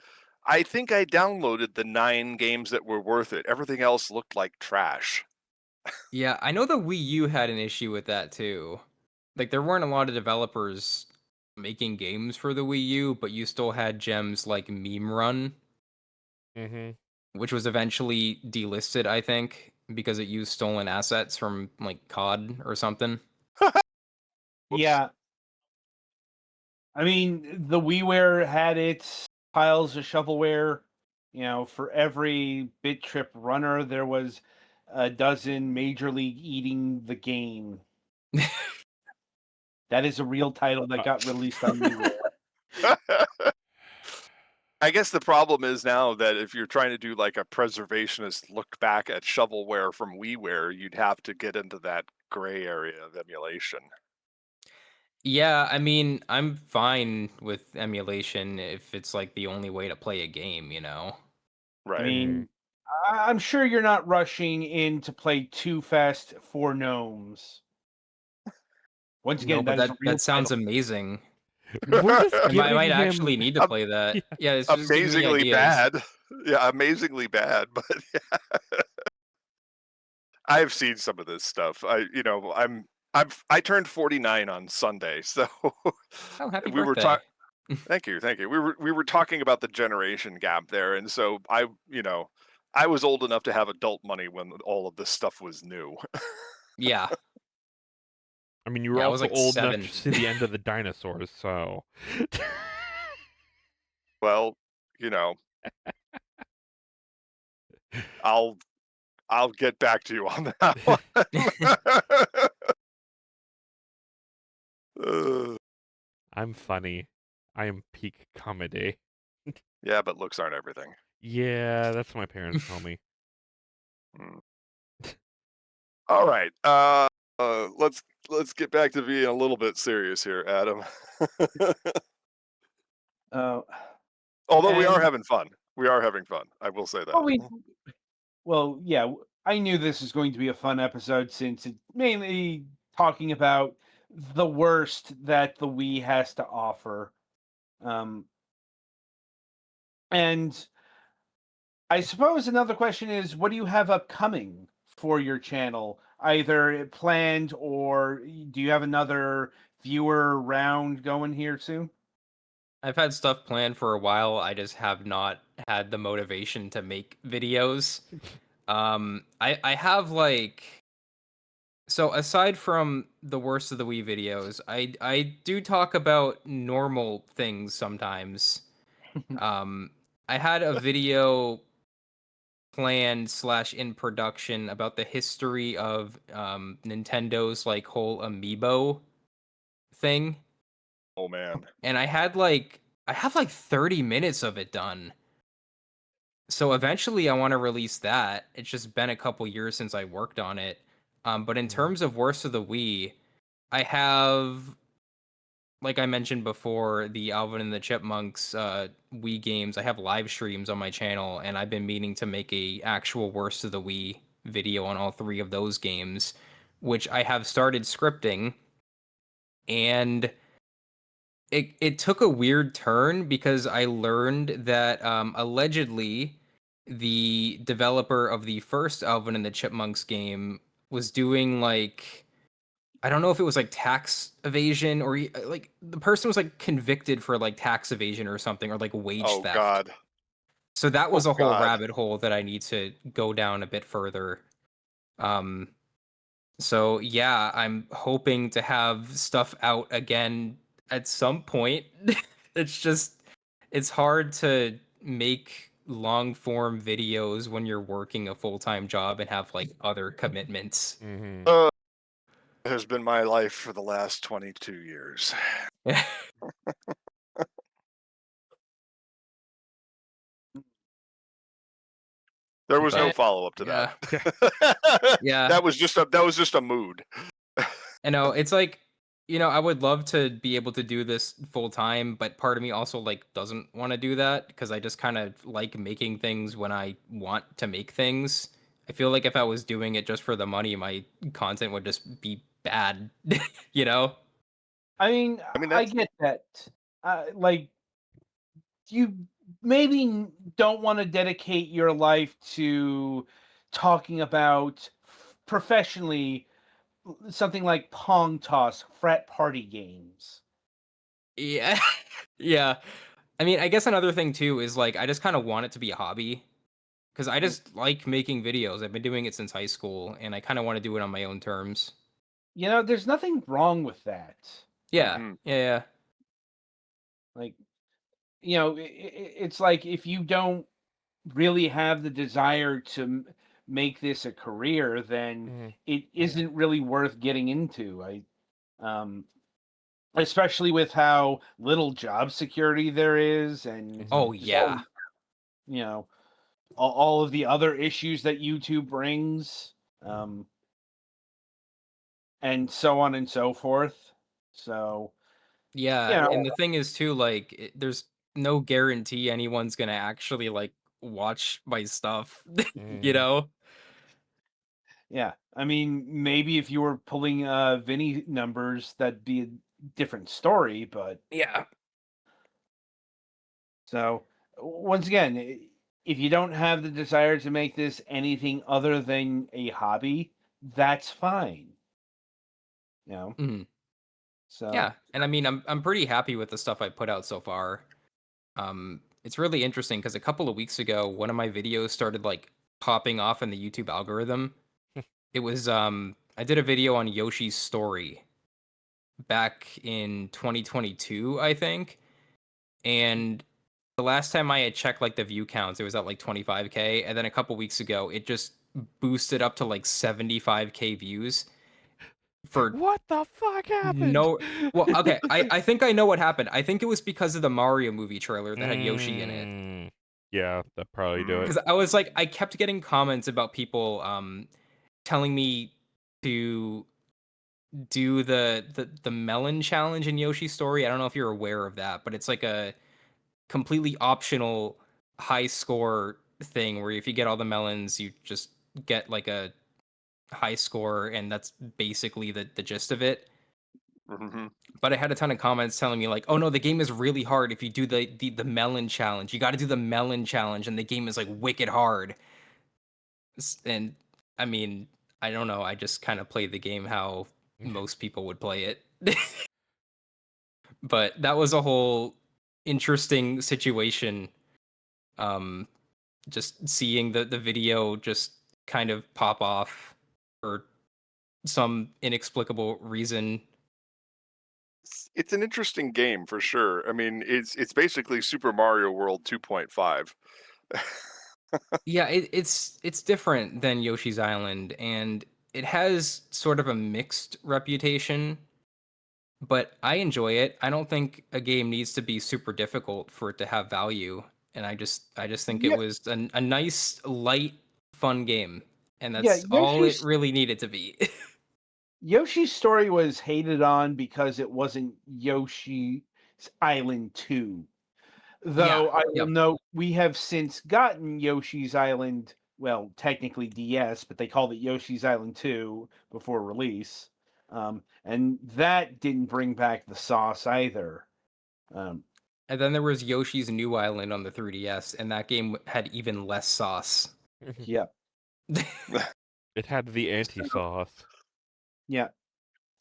I think I downloaded the 9 games that were worth it. Everything else looked like trash. Yeah, I know the Wii U had an issue with that too. Like there weren't a lot of developers making games for the Wii U, but you still had gems like Meme Run, Mm-hmm. which was eventually delisted, I think, because it used stolen assets from like COD or something. Whoops. Yeah. I mean, the WiiWare had its piles of shovelware. You know, for every Bit Trip runner, there was a dozen Major League Eating the Game. That is a real title that got released on WiiWare. I guess the problem is now that if you're trying to do like a preservationist look back at shovelware from WiiWare, you'd have to get into that gray area of emulation. Yeah, I mean, I'm fine with emulation if it's like the only way to play a game, you know? I Right. mean, I'm sure you're not rushing in to play Too Fast for Gnomes. Once No, again, but that is a real that sounds title. amazing. We're just I giving might him actually need to am- play that. yeah. Yeah, it's just giving me amazingly ideas. bad. Yeah, amazingly bad. But yeah. I've seen some of this stuff. I turned 49 on Sunday, so Oh, happy we were birthday. talking. Thank you. We were talking about the generation gap there, and so I was old enough to have adult money when all of this stuff was new. Yeah. I mean, you were Yeah, I was also like old 7. enough to see the end of the dinosaurs, so. Well, I'll get back to you on that one. I'm funny. I am peak comedy. Yeah, but looks aren't everything. Yeah, that's what my parents tell me. All right. Let's get back to being a little bit serious here, Adam. Although we are And- having fun. We are having fun. I will say that. Yeah, I knew this was going to be a fun episode since it's mainly talking about the worst that the Wii has to offer. And I suppose another question is, what do you have upcoming for your channel? Either planned or do you have another viewer round going here soon? I've had stuff planned for a while. I just have not had the motivation to make videos. I have so aside from the worst of the Wii videos, I do talk about normal things sometimes. I had a video planned / in production about the history of Nintendo's whole amiibo thing. Oh man. And I have 30 minutes of it done. So eventually I want to release that. It's just been a couple years since I worked on it. But in terms of worst of the Wii, I have, like I mentioned before, the Alvin and the Chipmunks Wii games. I have live streams on my channel, and I've been meaning to make a actual worst of the Wii video on all 3 of those games, which I have started scripting. And it took a weird turn because I learned that allegedly the developer of the first Alvin and the Chipmunks game was doing I don't know if it was tax evasion or the person was convicted for tax evasion or something, or wage Oh theft. God. So that was a whole God. rabbit hole that I need to go down a bit further. So yeah, I'm hoping to have stuff out again at some point. It's hard to make long form videos when you're working a full-time job and have other commitments. Mm-hmm. Has been my life for the last 22 years. There was no follow-up to that. Yeah. That was just a mood. I know, it's I would love to be able to do this full time, but part of me also doesn't want to do that because I just kind of like making things when I want to make things. I feel like if I was doing it just for the money, my content would just be bad, you know? I mean, I get that. You maybe don't want to dedicate your life to talking about professionally something like Pong Toss, frat party games. Yeah. Yeah. I mean, I guess another thing too is I just kind of want it to be a hobby because I just like making videos. I've been doing it since high school and I kind of want to do it on my own terms. There's nothing wrong with that. Yeah. Mhm. Yeah. It's like if you don't really have the desire to make this a career, then it isn't really worth getting into. Especially with how little job security there is, and Oh yeah. All of the other issues that YouTube brings, and so on and so forth. So yeah, and the thing is too, there's no guarantee anyone's gonna actually watch my stuff, you know? Yeah, I mean, maybe if you were pulling Vinny numbers, that'd be different story, but Yeah. so once again, if you don't have the desire to make this anything other than a hobby, that's fine. You know. Mhm. So Yeah, and I mean, I'm pretty happy with the stuff I put out so far. It's really interesting because a couple of weeks ago, one of my videos started like popping off in the YouTube algorithm. It was I did a video on Yoshi's story back in 2022, I think, and the last time I had checked like the view counts, it was at like 25K, and then a couple weeks ago, it just boosted up to like 75K views for What the fuck happened? no. Well, okay, I think I know what happened. I think it was because of the Mario movie trailer that had Yoshi in it. Yeah, that probably do it. Because I was like, I kept getting comments about people telling me to do the melon challenge in Yoshi's story. I don't know if you're aware of that, but it's like a completely optional high score thing where if you get all the melons, you just get like a high score, and that's basically the gist of it. Hmm. But I had a ton of comments telling me like, "Oh no, the game is really hard if you do the melon challenge. You got to do the melon challenge, and the game is like wicked hard." And I mean, I don't know. I just kind of played the game how most people would play it. But that was a whole interesting situation. Um, just seeing the video just kind of pop off for some inexplicable reason. It's an interesting game for sure. I mean, it's basically Super Mario World 2.5. Yeah, it's different than Yoshi's Island, and it has sort of a mixed reputation, but I enjoy it. I don't think a game needs to be super difficult for it to have value, and I just think it yeah, was a nice, light, fun game, and yeah, that's all it really needed to be. Yoshi's story was hated on because it wasn't Yoshi's Island 2. Yeah, Though I will yep. note we have since gotten Yoshi's Island, well, technically DS, but they called it Yoshi's Island 2 before release. And that didn't bring back the sauce either. Um, And then there was Yoshi's New Island on the 3DS, and that game had even less sauce. yeah, It had the anti-sauce. yeah.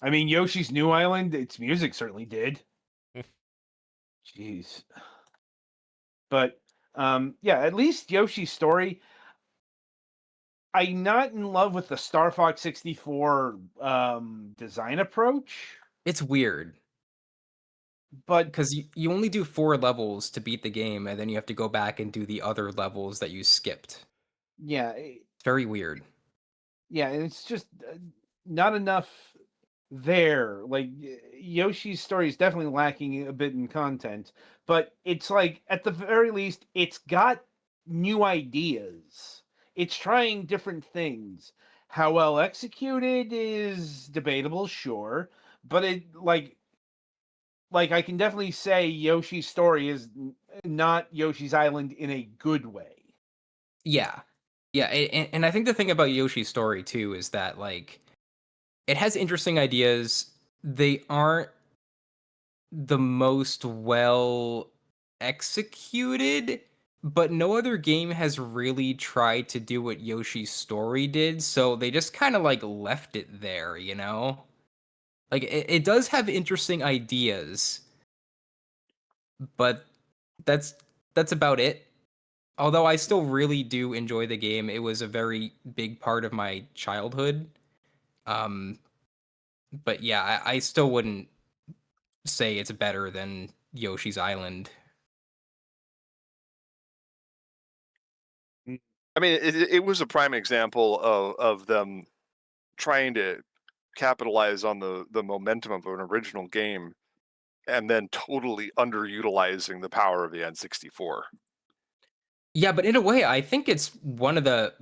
I mean, Yoshi's New Island, its music certainly did. Jeez. But yeah, at least Yoshi's story. I'm not in love with the Star Fox 64 design approach, It's weird but because you only do 4 levels to beat the game, and then you have to go back and do the other levels that you skipped. yeah, It's very weird. yeah, and it's just not enough there. Like Yoshi's story is definitely lacking a bit in content, but it's like at the very least, it's got new ideas. It's trying different things. How well executed is debatable, sure, but it like I can definitely say Yoshi's story is not Yoshi's Island in a good way. Yeah, yeah, and I think the thing about Yoshi's story too is that like it has interesting ideas. They aren't the most well executed, but no other game has really tried to do what Yoshi's story did, so they just kind of like left it there, you know? Like it does have interesting ideas, but that's that's about it. Although I still really do enjoy the game. It was a very big part of my childhood. Um, but yeah, I still wouldn't say it's better than Yoshi's Island. I mean, it was a prime example of them trying to capitalize on the momentum of an original game and then totally underutilizing the power of the N64. Yeah, but in a way, I think it's one of the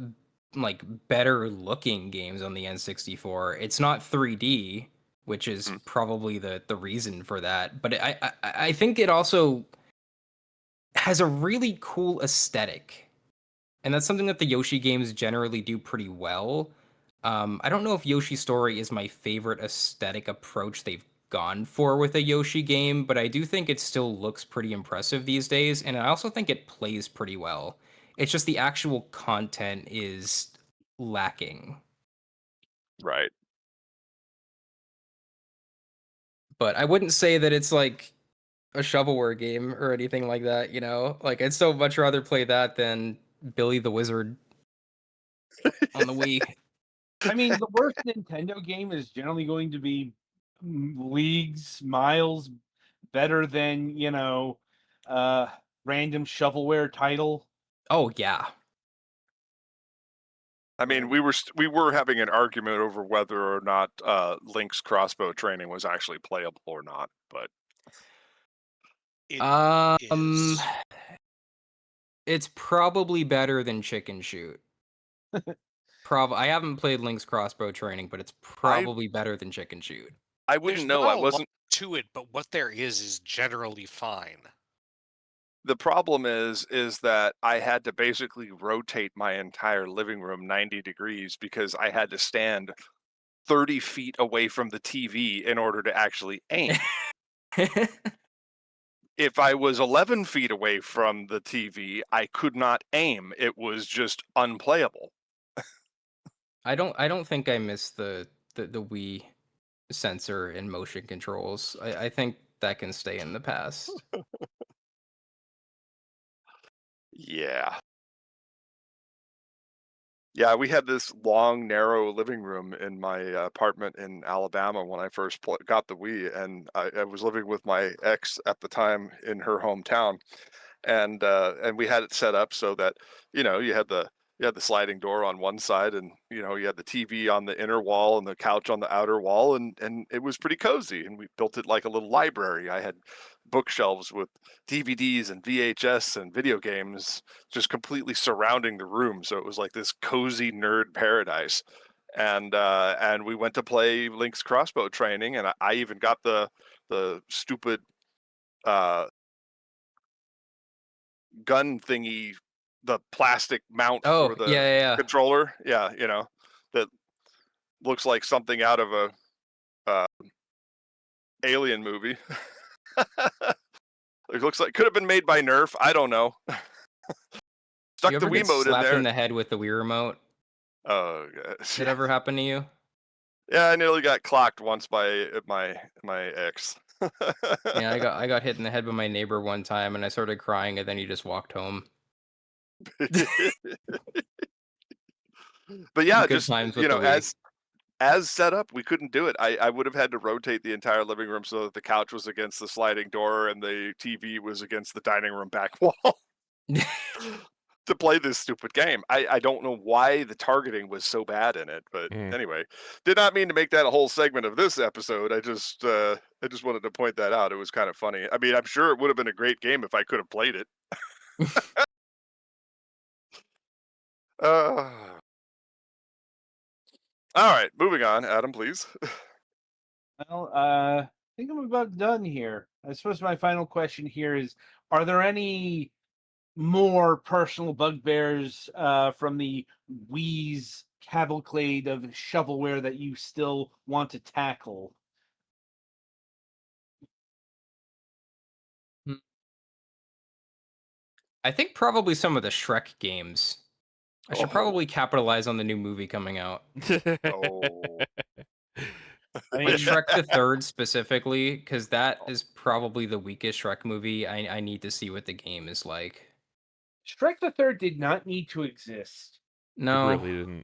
like better looking games on the N64. It's not 3D, which is Mhm. probably the reason for that. But I think it also has a really cool aesthetic, and that's something that the Yoshi games generally do pretty well. I don't know if Yoshi Story is my favorite aesthetic approach they've gone for with a Yoshi game, but I do think it still looks pretty impressive these days, and I also think it plays pretty well. It's just the actual content is lacking. Right. But I wouldn't say that it's like a shovelware game or anything like that, you know? Like, I'd so much rather play that than Billy the Wizard on the Wii. I mean, the worst Nintendo game is generally going to be leagues, miles better than, random shovelware title. Oh, yeah. I mean, we were having an argument over whether or not Link's crossbow training was actually playable or not, but It Um, is. it's probably better than Chicken Shoot. I haven't played Link's Crossbow Training, but it's probably better than Chicken Shoot. I There's wouldn't know. not I a lot wasn't. to it, but what there is generally fine. The problem is that I had to basically rotate my entire living room 90 degrees because I had to stand 30 feet away from the TV in order to actually aim. If I was 11 feet away from the TV, I could not aim. It was just unplayable. I don't think I miss the Wii sensor and motion controls. I think that can stay in the past. Yeah. Yeah, we had this long, narrow living room in my apartment in Alabama when I first got the Wii, and I was living with my ex at the time in her hometown, and we had it set up so that you had the sliding door on one side, and you had the TV on the inner wall and the couch on the outer wall, and it was pretty cozy, and we built it like a little library. I had bookshelves with DVDs and VHS and video games just completely surrounding the room, so it was like this cozy nerd paradise. And we went to play Link's crossbow training, and I even got the stupid gun thingy, the plastic mount Oh, for the yeah. controller. Yeah, that looks like something out of a alien movie. It looks like could have been made by Nerf. I don't know. Stuck You the ever get Wiimote in slapped there. in the head with the Wii remote? Oh, gosh. Did it ever happen to you? Yeah, I nearly got clocked once by my ex. Yeah, I got hit in the head by my neighbor one time, and I started crying, and then he just walked home. But yeah, Good just times with the Wii. as set up, we couldn't do it. I would have had to rotate the entire living room so that the couch was against the sliding door and the TV was against the dining room back wall to play this stupid game. I don't know why the targeting was so bad in it, but anyway, did not mean to make that a whole segment of this episode. I just wanted to point that out. It was kind of funny. I mean, I'm sure it would have been a great game if I could have played it. All right, moving on. Adam, please. Well, I think I'm about done here. I suppose my final question here is: are there any more personal bugbears from the Wii's cavalcade of shovelware that you still want to tackle? I think probably some of the Shrek games. I should probably capitalize on the new movie coming out. Oh. I mean, But Shrek the Third specifically, because that is probably the weakest Shrek movie. I need to see what the game is like. Shrek the Third did not need to exist. No, It really didn't.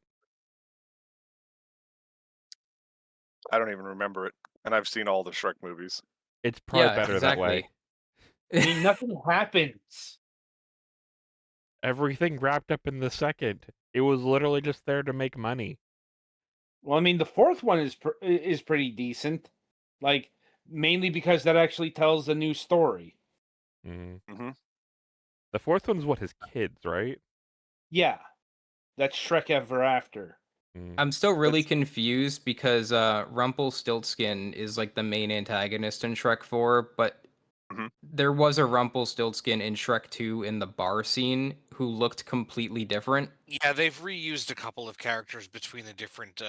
I don't even remember it, and I've seen all the Shrek movies. It's probably yeah, better that way. I mean, nothing happens. Everything wrapped up in the second. It was literally just there to make money. Well, I mean, the fourth one is pretty decent, like mainly because that actually tells a new story. Mm-hmm. The fourth one's what, his kids, right? Yeah, that's Shrek Ever After. I'm still really confused because Rumpelstiltskin is like the main antagonist in Shrek 4, but there was a Rumpelstiltskin in Shrek 2 in the bar scene who looked completely different. Yeah, they've reused a couple of characters between the different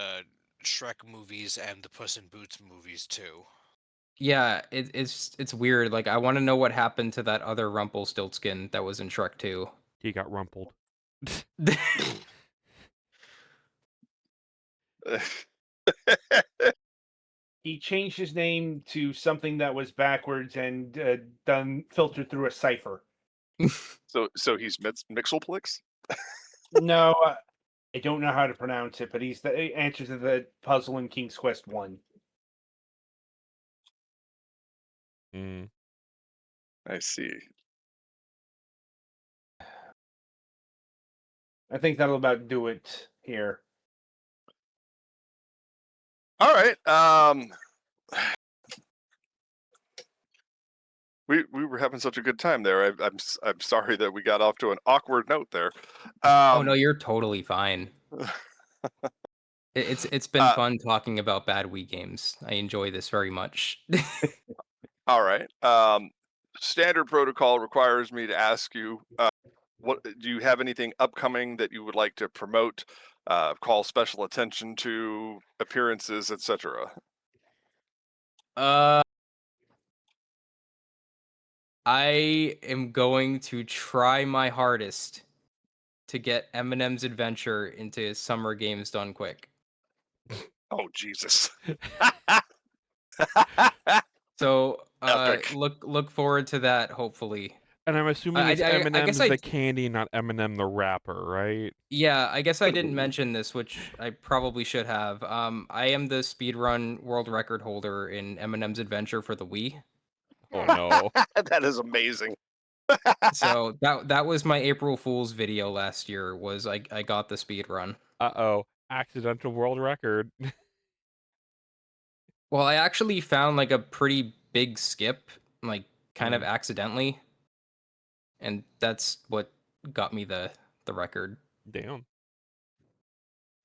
Shrek movies and the Puss in Boots movies too. Yeah, it's weird. Like I want to know what happened to that other Rumpelstiltskin that was in Shrek 2. He got rumpled. He changed his name to something that was backwards and done filtered through a cipher. So he's Mixelplix? No, I don't know how to pronounce it, but he's the answer to the puzzle in King's Quest 1. Mm. I see. I think that'll about do it here. All right. We were having such a good time there. I'm sorry that we got off to an awkward note there. Oh no, you're totally fine. It's been Uh, fun talking about bad Wii games. I enjoy this very much. All right. Standard protocol requires me to ask you, what do you have anything upcoming that you would like to promote, call special attention to, appearances, etc.? I am going to try my hardest to get Eminem's Adventure into summer games done quick. Oh Jesus. So Epic. look forward to that. Hopefully, And I'm assuming it's I Eminem's guess the candy, not Eminem the rapper, right? yeah. I guess I didn't mention this, which I probably should have. I am the speedrun world record holder in Eminem's Adventure for the Wii. Oh no. That is amazing. So that was my April Fool's video last year. Was I got the speedrun. Uh-oh. Accidental world record. Well, I actually found like a pretty big skip, like kind of accidentally, and that's what got me the record. Damn.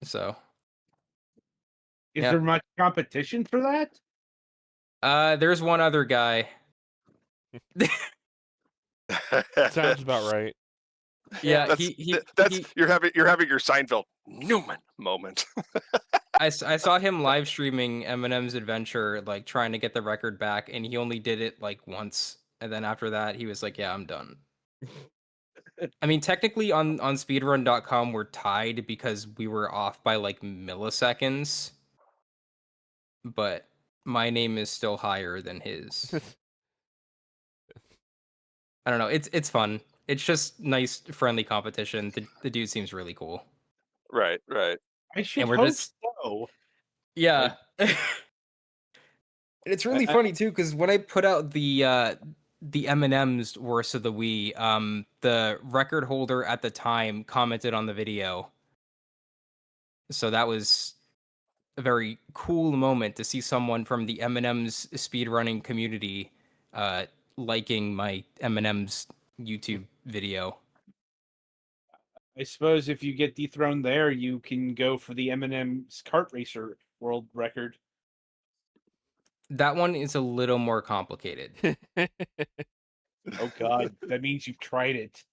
So Is Yeah. there much competition for that? there's one other guy. Sounds about right. Yeah, that's you're having your Seinfeld Newman moment. I saw him live streaming Eminem's Adventure, like trying to get the record back, and he only did it like once, and then after that, he was like, "Yeah, I'm done." I mean, technically on speedrun.com we're tied because we were off by like milliseconds, but my name is still higher than his. I don't know. It's fun. It's just nice, friendly competition. The dude seems really cool. Right. I should we're hope just- so. Yeah. And it's really funny too, because when I put out the M&M's Worst of the Wii, the record holder at the time commented on the video. So that was a very cool moment to see someone from the M&M's speedrunning community liking my M&M's YouTube video. I suppose if you get dethroned there, you can go for the Eminem's kart racer world record. That one is a little more complicated. Oh God, that means you've tried it.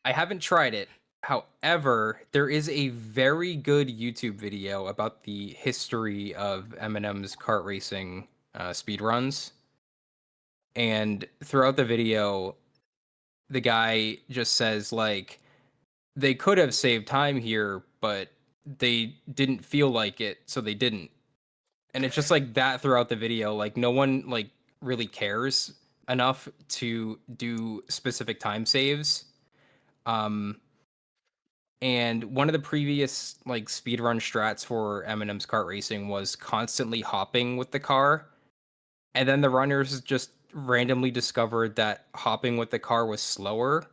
I haven't tried it. However, there is a very good YouTube video about the history of Eminem's kart racing speedruns. And throughout the video, the guy just says, like, they could have saved time here, but they didn't feel like it, so they didn't. And it's just like that throughout the video. Like, no one, like, really cares enough to do specific time saves. And one of the previous like speedrun strats for Eminem's kart racing was constantly hopping with the car. And then the runners just randomly discovered that hopping with the car was slower.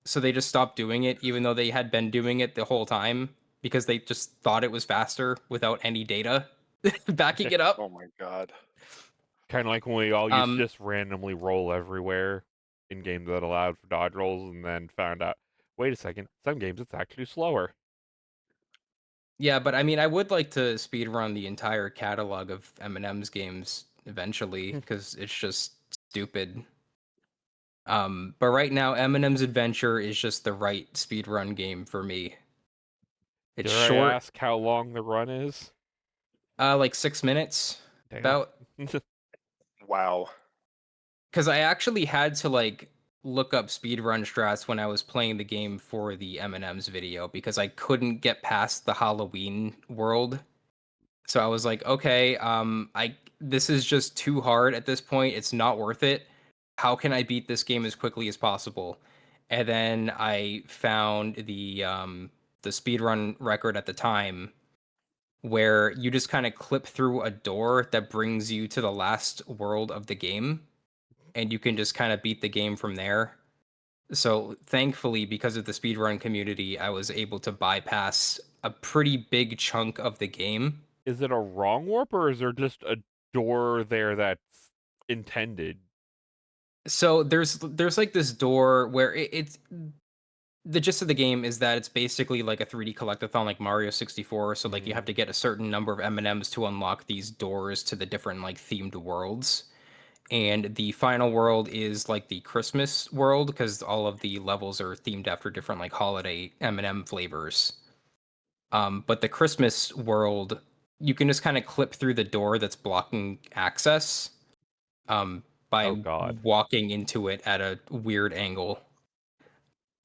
So they just stopped doing it, even though they had been doing it the whole time, because they just thought it was faster without any data backing it up. Oh my God. Kind of like when we all used to just randomly roll everywhere in games that allowed for dodge rolls, and then found out, wait a second, some games it's actually slower. Yeah, but I mean, I would like to speedrun the entire catalog of Eminem's games eventually, because it's just stupid. But right now, Eminem's Adventure is just the right speedrun game for me. It's Dare short, I ask how long the run is? like 6 minutes. Damn. About Wow. because I actually had to like look up speedrun strats when I was playing the game for the M&M's video because I couldn't get past the Halloween world. So I was like, okay, this is just too hard at this point. It's not worth it. How can I beat this game as quickly as possible? And then I found the speedrun record at the time where you just kind of clip through a door that brings you to the last world of the game and you can just kind of beat the game from there. So thankfully, because of the speedrun community, I was able to bypass a pretty big chunk of the game. Is it a wrong warp or is there just a door there that's intended? So there's like this door where it's the gist of the game is that it's basically like a 3D collectathon like Mario 64. So like you have to get a certain number of M&Ms to unlock these doors to the different like themed worlds. And the final world is like the Christmas world because all of the levels are themed after different like holiday M&M flavors. But the Christmas world, you can just kind of clip through the door that's blocking access by Oh, God. walking into it at a weird angle.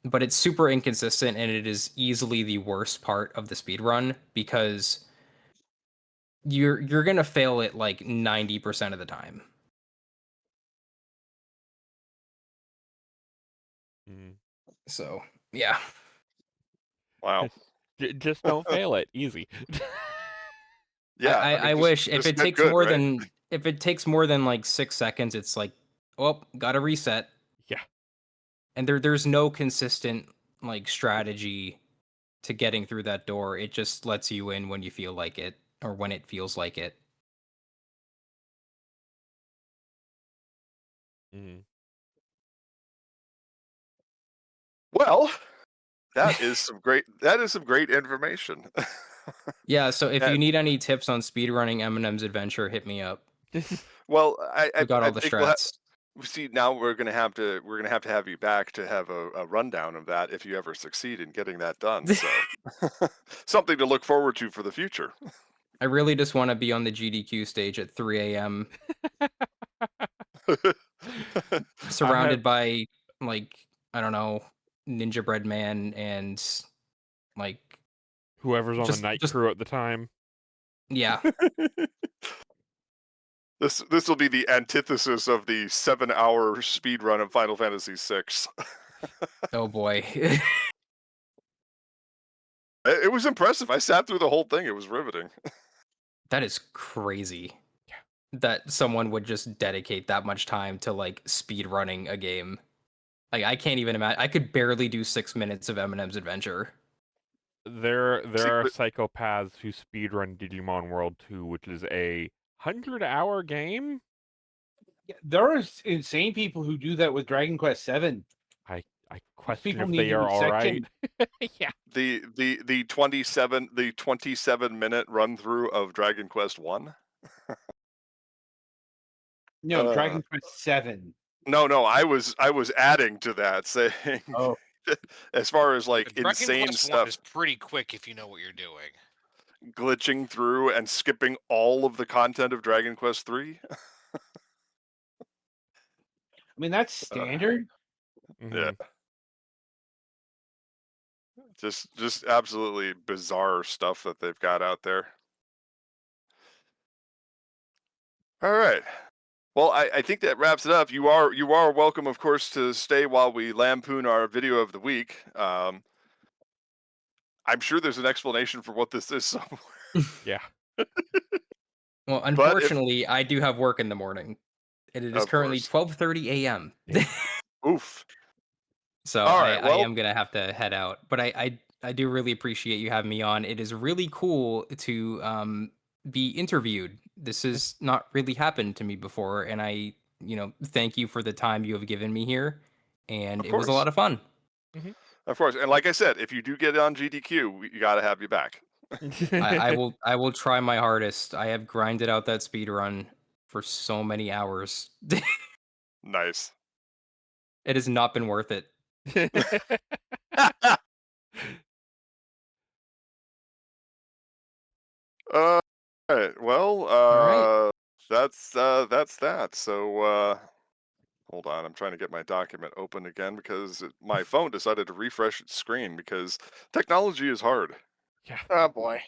But it's super inconsistent and it is easily the worst part of the speed run because you're going to fail it like 90% of the time. Mm. So, yeah. Wow. Just don't fail it. Easy. Yeah. I mean, wish if just it get takes good, more right? than if it takes more than like 6 seconds, it's like, oh, gotta reset. Yeah. And there's no consistent like strategy to getting through that door. It just lets you in when you feel like it or when it feels like it. Mm. Well, that is some great information. Yeah, so if you And- need any tips on speedrunning Eminem's Adventure, hit me up. well, We got I all the think strats. see, now we're gonna have to have you back to have a rundown of that if you ever succeed in getting that done. So something to look forward to for the future. I really just want to be on the GDQ stage at 3 a.m. surrounded by like I don't know, Ninja Bread Man and like Whoever's on just the night crew at the time. yeah. This will be the antithesis of the 7-hour speed run of Final Fantasy VI. Oh boy. It was impressive. I sat through the whole thing. It was riveting. That is crazy. That someone would just dedicate that much time to like speed running a game. Like I can't even imagine. I could barely do 6 minutes of Eminem's Adventure. There See, are but- psychopaths who speedrun Digimon World 2, which is a 100-hour game. Yeah, there are insane people who do that with Dragon Quest VII. I question people if need they to are be all right. Yeah. The 27-minute run through of Dragon Quest 1. No, Dragon Quest VII. No, I was adding to that, saying Oh, as far as like Dragon insane Quest 1 stuff, is pretty quick if you know what you're doing. glitching through and skipping all of the content of Dragon Quest 3. I mean that's standard. Yeah. Mhm. Just absolutely bizarre stuff that they've got out there. All right. Well, I think that wraps it up. You are welcome, of course, to stay while we lampoon our video of the week. I'm sure there's an explanation for what this is somewhere. Yeah. Well, if- unfortunately, I do have work in the morning. And it is Of currently course. 12:30 a.m. Oof. So All right, I well- am gonna have to head out. But I do really appreciate you having me on. It is really cool to be interviewed. This has not really happened to me before, and I thank you for the time you have given me here. And Of it was a course. lot of fun. Of course. And like I said, if you do get on GDQ, you got to have you back. I will try my hardest. I have grinded out that speed run for so many hours. Nice. It has not been worth it. All right. Well, right. that's that. So hold on, I'm trying to get my document open again because my phone decided to refresh its screen because technology is hard. Yeah. Oh boy.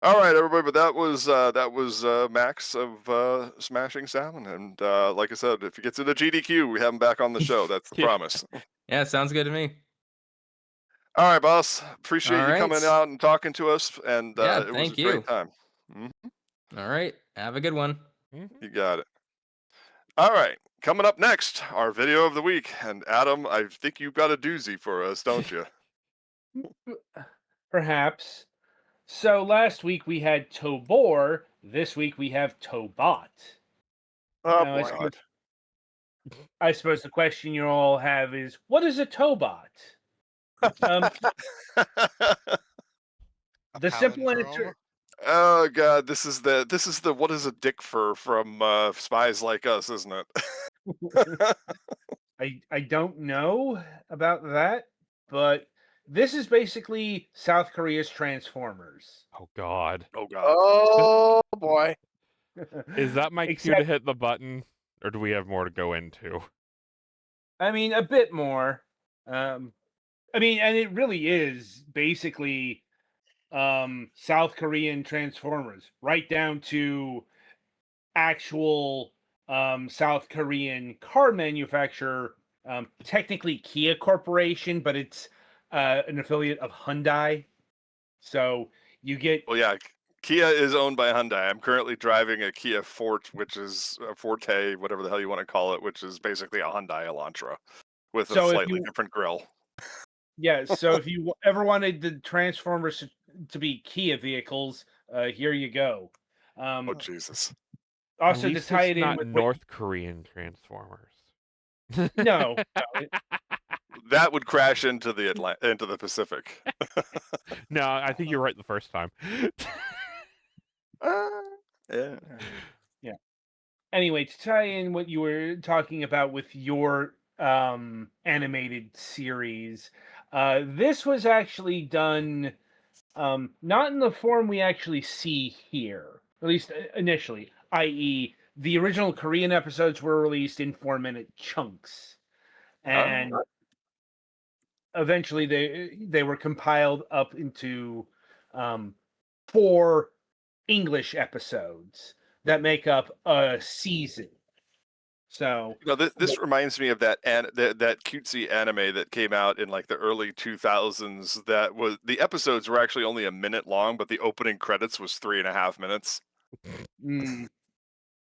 All right, everybody, but that was Max of Smashing Salmon, and like I said, if he gets into GDQ, we have him back on the show. That's the Yeah. promise. Yeah, sounds good to me. All right, boss. Appreciate All you right. coming out and talking to us, and Yeah, it was a thank great you. time. Mhm. All right. Have a good one. You got it. All right, coming up next, our video of the week, and Adam, I think you've got a doozy for us, don't you? Perhaps. So last week we had Tobor. This week we have Tobot. Oh Now, boy. God. I suppose the question you all have is, what is a Tobot? Um, A the simple palindrome? answer. Oh God, this is the what is a dick fur from Spies Like Us, isn't it? I don't know about that, but this is basically South Korea's Transformers. Oh God. Oh God. Oh boy. Is that my cue to Except, hit the button, or do we have more to go into? I mean, a bit more. I mean, and it really is basically South Korean Transformers, right down to actual South Korean car manufacturer, technically Kia Corporation, but it's an affiliate of Hyundai. So you get Well, yeah, Kia is owned by Hyundai. I'm currently driving a Kia Forte, which is a Forte, whatever the hell you want to call it, which is basically a Hyundai Elantra with a So if slightly you- different grille. yeah. So if you ever wanted the Transformers to be Kia vehicles, here you go. Oh Jesus! Also, At to least tie it's it in not with North Korean Transformers. no, That would crash into the into the Pacific. No, I think you're right the first time. Yeah. anyway, to tie in what you were talking about with your animated series, this was actually done not in the form we actually see here, at least initially, i.e., the original Korean episodes were released in 4-minute chunks, and eventually they were compiled up into 4 English episodes that make up a season. So You know, this reminds me of that that cutesy anime that came out in like the early 2000s. That was the episodes were actually only a minute long, but the opening credits was 3.5 minutes.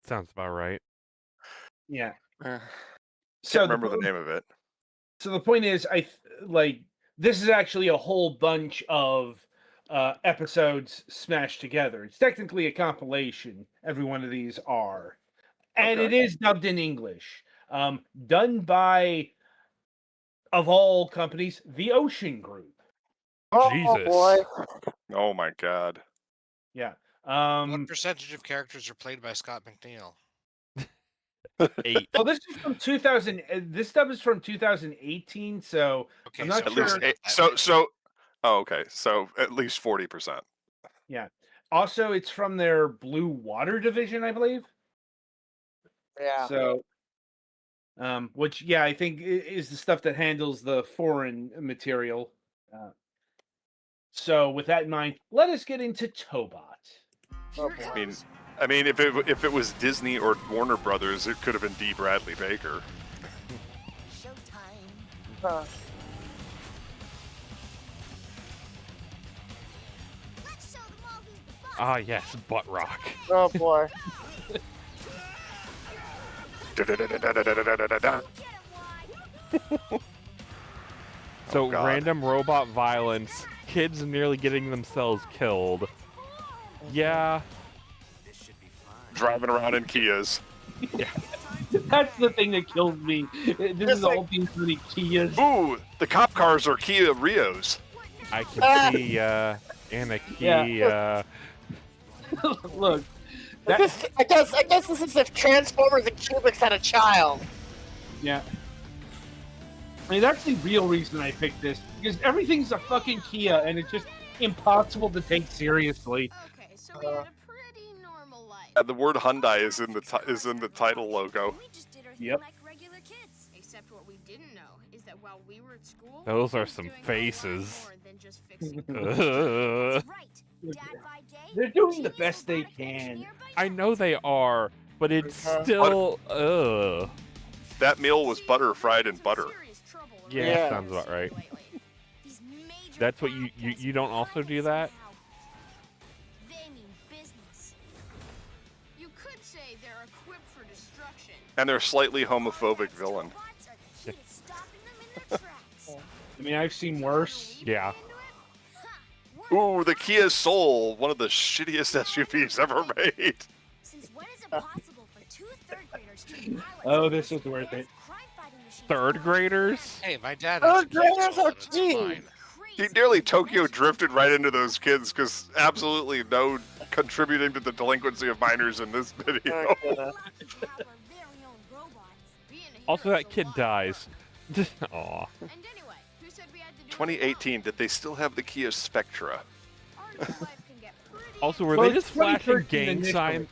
Sounds about right. yeah. Can't So remember the name of it. So the point is, this is actually a whole bunch of episodes smashed together. It's technically a compilation. Every one of these are, and it is dubbed in English. Done by, of all companies, the Ocean Group. Oh Jesus. boy. Oh my God. Yeah. What percentage of characters are played by Scott McNeil? 8. Well, this is from 2000. This dub is from 2018. So Okay, I'm not At sure. least not that many. Oh, okay. So at least 40%. Yeah. Also, it's from their Blue Water division, I believe. Yeah. So, which I think is the stuff that handles the foreign material. So, with that in mind, let us get into Tobot. Oh boy. I mean, if it was Disney or Warner Brothers, it could have been D. Bradley Baker. Huh. Ah, yes, butt rock. Oh boy. So God. random robot violence, kids nearly getting themselves killed. Yeah. Driving around in Kias. That's the thing that kills me. This is all these many Kias. Ooh, the cop cars are Kia Rios. I can see Anna Look, I guess this is if Transformers and Cubics had a child. yeah. I mean, that's the real reason I picked this, because everything's a fucking Kia, and it's just impossible to take seriously. Okay, so we had a pretty The word Hyundai is in the title logo. Yep. Except what we didn't know is that while we were at school, Those he are was some doing a lot faces. more than just fixing They're doing the best they can. I know they are, but it's still That meal was butter fried in butter. Yeah, Yeah. sounds about right. That's what you don't also do that? You could say they're equipped for destruction. And they're slightly homophobic villain. I mean, I've seen worse. Yeah. Ooh, the Kia Soul, one of the shittiest SUVs ever made. Oh, this is worth it. Third graders? Hey, my dad Oh, has a graders Kia are Soul, and it's cheap. fine. He nearly Tokyo drifted right into those kids because absolutely no contributing to the delinquency of minors in this video. Also, that kid dies. Aw. 2018, did they still have the Kia Spectra? Also, were Well, they it's just flashing 2013 gang initially. signs?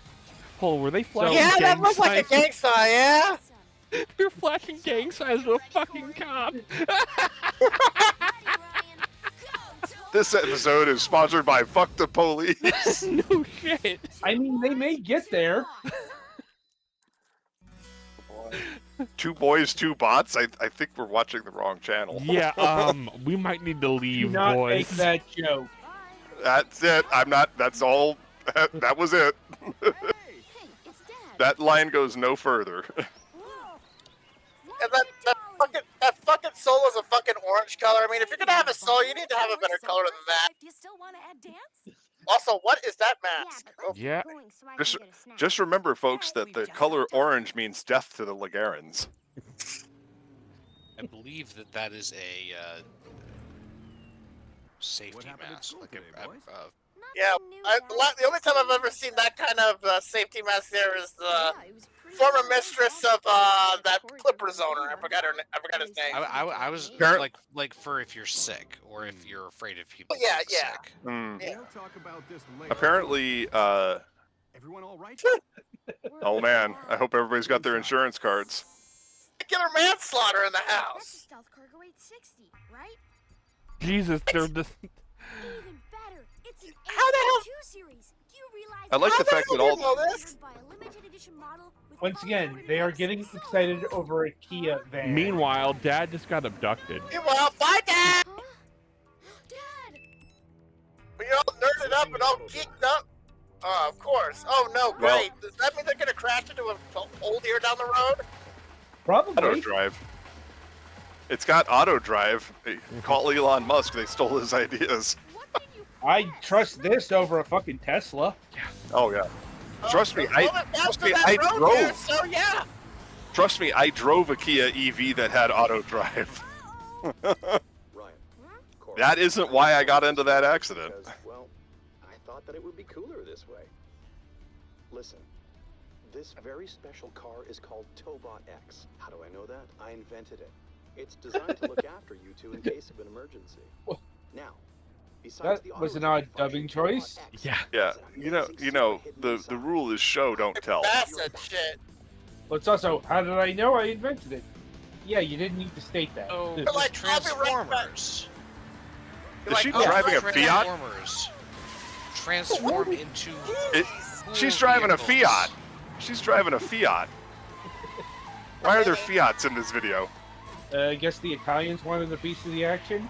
Hold on, were they flashing Yeah, gang that looks like a signs? gang sign, yeah? They're flashing gang signs with a fucking cop. This episode is sponsored by Fuck the Police. No shit. I mean, they may get there. Two boys, two bots. I think we're watching the wrong channel. Yeah, we might need to Do leave, not boys. make that joke. That's it. I'm not. That's all. That was it. That line goes no further. And that fucking soul is a fucking orange color. I mean, if you're gonna have a soul, you need to have a better color than that. Do you still want to add dance? Also, what is that mask? Oh, Yeah. Just remember, folks, that the color orange means death to the Lagarans. I believe that is a safety mask. Like yeah, the only time I've ever seen that kind of safety mask there is the former mistress of that Clippers owner. I forgot his name. I was Apparent- like for if you're sick or if you're afraid of people. Yeah, being yeah. sick. Hmm. Yeah. We'll talk about this later. Apparently, Everyone all right? oh man, I hope everybody's got their insurance cards. Regular manslaughter in the house. Stealth cargo 860, right? Jesus, they're just... Even better. It's an How the hell- 822 series. Do you realize I like How the fact hell that do all you know this? by a limited edition model with Once again, color-coded they are maps getting and so excited on. over a Kia van. Meanwhile, Dad just got abducted. Meanwhile, bye, Dad. Huh? Dad! You're all nerded up and all geeked up. Oh, of course. Oh no, Well- great. Does that mean they're gonna crash into a hole here down the road? auto Probably. drive. It's got auto drive. Call Elon Musk. They stole his ideas. What did you I trust this over a fucking Tesla. Oh yeah. Trust me, I drove. So yeah. Trust me, I drove a Kia EV that had auto drive. Ryan. That isn't why I got into that accident. Because, well, I thought that it would be cooler this way. Listen, this very special car is called Tobot X. How do I know that? I invented it. It's designed to look after you two in case of an emergency. Now, besides That the was an auto odd function, dubbing choice. Tobot X Yeah. Yeah, has an you know, amazing the hidden inside. rule is show, don't tell. Bastard shit. But it's also, how did I know I invented it? Yeah, you didn't need to state that. Oh, But, like, Transformers. Is she oh, driving a Fiat? Transformers transform into. It- cool She's driving a vehicles. Fiat. She's driving a Fiat. Why are there Fiats in this video? I guess the Italians wanted a piece of the action.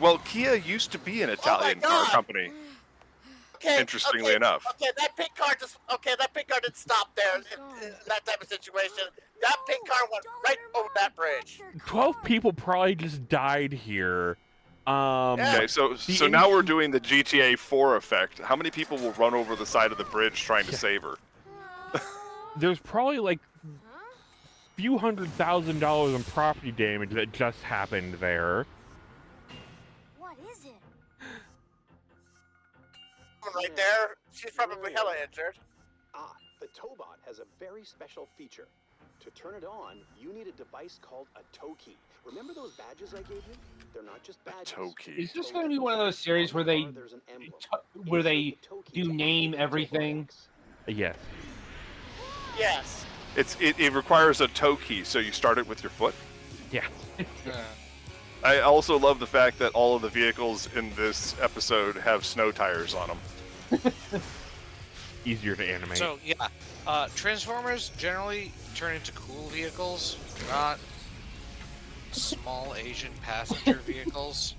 Well, Kia used to be an Italian car God. company. Okay, Interestingly okay, enough. Okay, that pink car didn't stop there in that type of situation. That pink car went right over that bridge. 12 people probably just died here. Yeah. Okay, so The now we're doing the GTA 4 effect. How many people will run over the side of the bridge trying to save her? There's probably like few $100,000 in property damage that just happened there. What is it? Right there, she's probably hella injured. Ah, the Tobot has a very special feature. To turn it on, you need a device called a tow key. Remember those badges I gave you? They're not just badges. tow key. Is this going to be one of those series where they There's an emblem. where they Insert the tow key do to name activate Tobot everything? X. Yes. Yes. It requires a toe key, so you start it with your foot. Yeah. I also love the fact that all of the vehicles in this episode have snow tires on them. Easier to animate. So yeah, Transformers generally turn into cool vehicles, not small Asian passenger vehicles.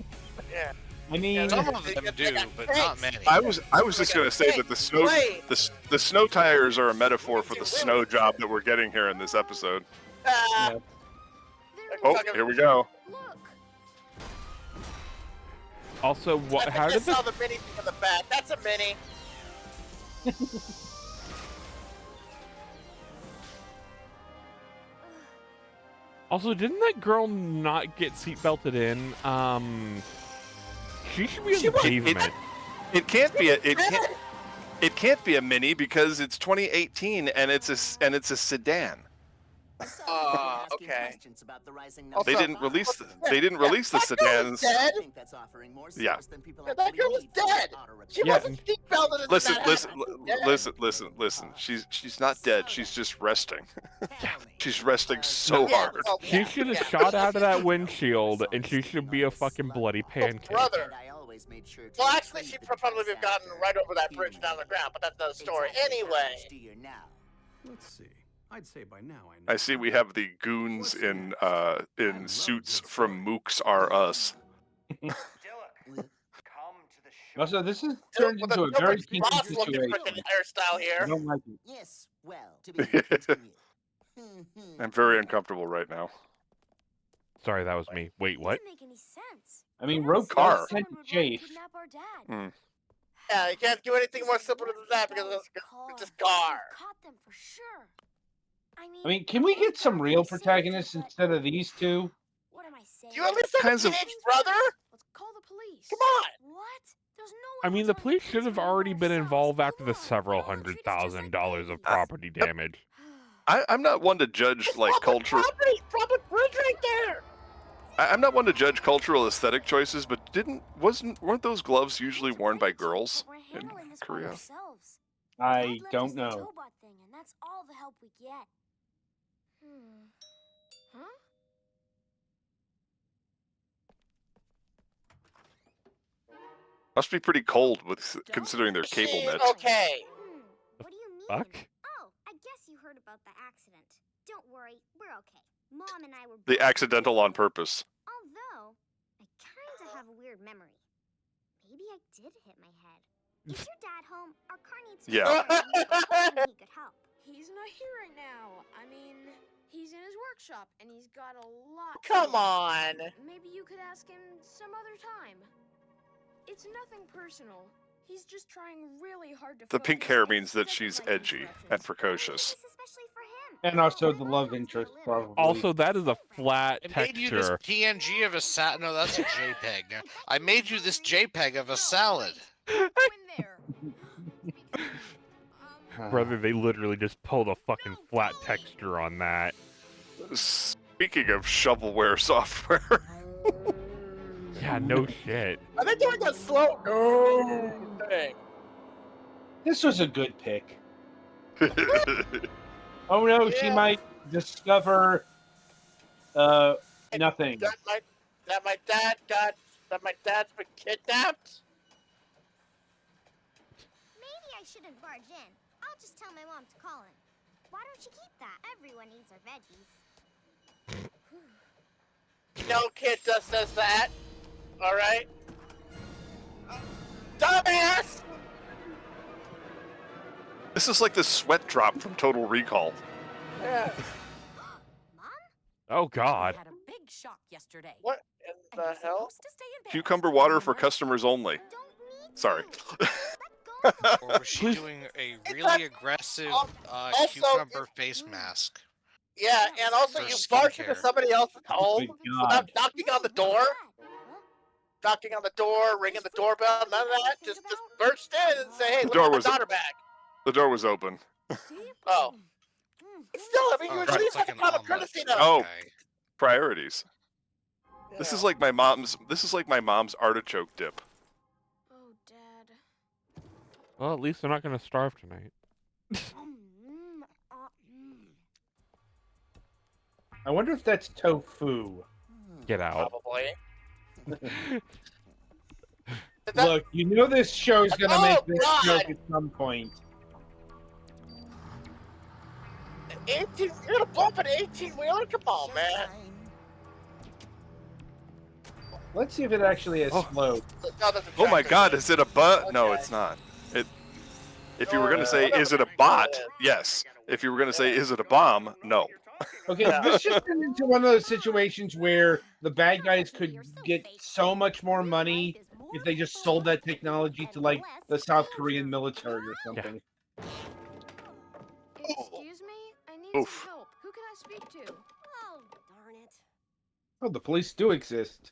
Yeah. I mean, Some of them do, but not many. I was just going to say that the snow tires are a metaphor for the snow job that we're getting here in this episode. Ah, Oh, here we go. Look. Also, I how think did I saw the the mini in the back. That's a mini. also didn't that girl not get seatbelted in? She should be on the pavement. It can't be it can't be a mini because it's 2018 and it's a sedan. Okay. They didn't release the sedans. Dead? Yeah. That girl is dead. She Yeah. wasn't seatbelted in Listen. She's not dead. She's just resting. She's resting so hard. She should have shot out of that windshield, and she should be a fucking bloody pancake. Brother. Well, actually, she probably would have gotten right over that bridge down the ground, but that's another story. Anyway. Let's see. I'd say by now I know. I see we have the goons in suits from Mooks R Us. also, this is turned into a very kinky looking situation. freaking hairstyle I here. don't like it. Yes, well, to be continued. I'm very uncomfortable right now. Sorry, that was me. Wait, what? Doesn't make any sense. I mean, Why road would car. cars tend someone to would want chafe. kidnap our dad? Hmm. Yeah, you can't do anything more simple than that because it's just car. We caught them for sure. I mean, can we get some real protagonists instead of these two? What am I saying? Do you at least have Kinds a of- teenage brother? Let's call the police. Come on. What? There's no I way mean, we're the telling police should have about already been ourselves. involved after the Come on, several don't treat us just like $100,000 of babies. property damage. I'm not one to judge like culture. Public bridge right there. I'm not one to judge cultural aesthetic choices, but weren't those gloves usually worn by girls We're in handling this by Korea? ourselves. I Dad left us don't the know. Tobot thing, and that's all the help we get. Huh? Must be pretty cold with considering their cable net. Okay. What do you mean? Fuck? Oh, I guess you heard about the accident. Don't worry, we're okay. Mom and I were The both- accidental on purpose. Although, I kinda have a weird memory. Maybe I did hit my head. Is your dad home? Our car needs to be Yeah. repaired, and I was hoping he could help. He's not here right now. I mean, he's in his workshop and he's got a lot. to Come do. on. Maybe you could ask him some other time. It's nothing personal. He's just trying really hard to. The focus pink hair and means that doesn't she's like edgy interruptions. and precocious. It's especially for him. And also I the love love how to interest, live. probably. Also, that is a flat I made you this texture. PNG of a salad. No, that's a JPEG. Now, I made you this JPEG of a salad. Go in there. Brother, they literally just pulled a fucking flat texture on that. Speaking of shovelware software, Yeah, no shit. Are they doing a slow no thing? This was a good pick. Oh no, she Yeah. might discover nothing. That my dad's been kidnapped? Maybe I shouldn't barge in. I'll just tell my mom to call him. Why don't you keep that? Everyone eats our veggies. No kid just says that. Alright? Dumbass! this is like the sweat drop from Total Recall. Yeah. Mom? Oh god. Had a big shock yesterday. What in And the you're hell? supposed to stay in bed. Cucumber water for customers only. Don't need Sorry. to. Let go of the Or was she doing a really aggressive Also- cucumber face mask? Yeah, and also For you barged into skincare. somebody else's home Good without God. knocking on the door, knocking on the door, ringing the doorbell, none of that. Just burst in and say, hey, The look door at my was- daughter back. The door was open. Oh. But still, I mean, Oh, you at right, least it's have like a an common omelet. courtesy to. Oh. Okay. Priorities. This Yeah. is like my mom's. This is like my mom's artichoke dip. Oh, Dad. Well, at least they're not gonna starve tonight. I wonder if that's tofu. Get out. Probably. Look, you know this show's gonna make Oh, this God! joke at some point. 18, you're gonna bump an 18-wheeler? Come on, man. Let's see if it actually has float. No, that's a Oh my tractor. God, is it a butt? No, Okay. it's not. If you were going to say, whatever is it a the heck that bot? is. Yes. If you were going to say, is it a bomb? No. Okay, this just turned into one of those situations where the bad guys could get so much more money if they just sold that technology to, like, the South Korean military or something. Excuse me? I need Oof. some help. Who can I speak to? Oh, darn it. Oh, the police do exist.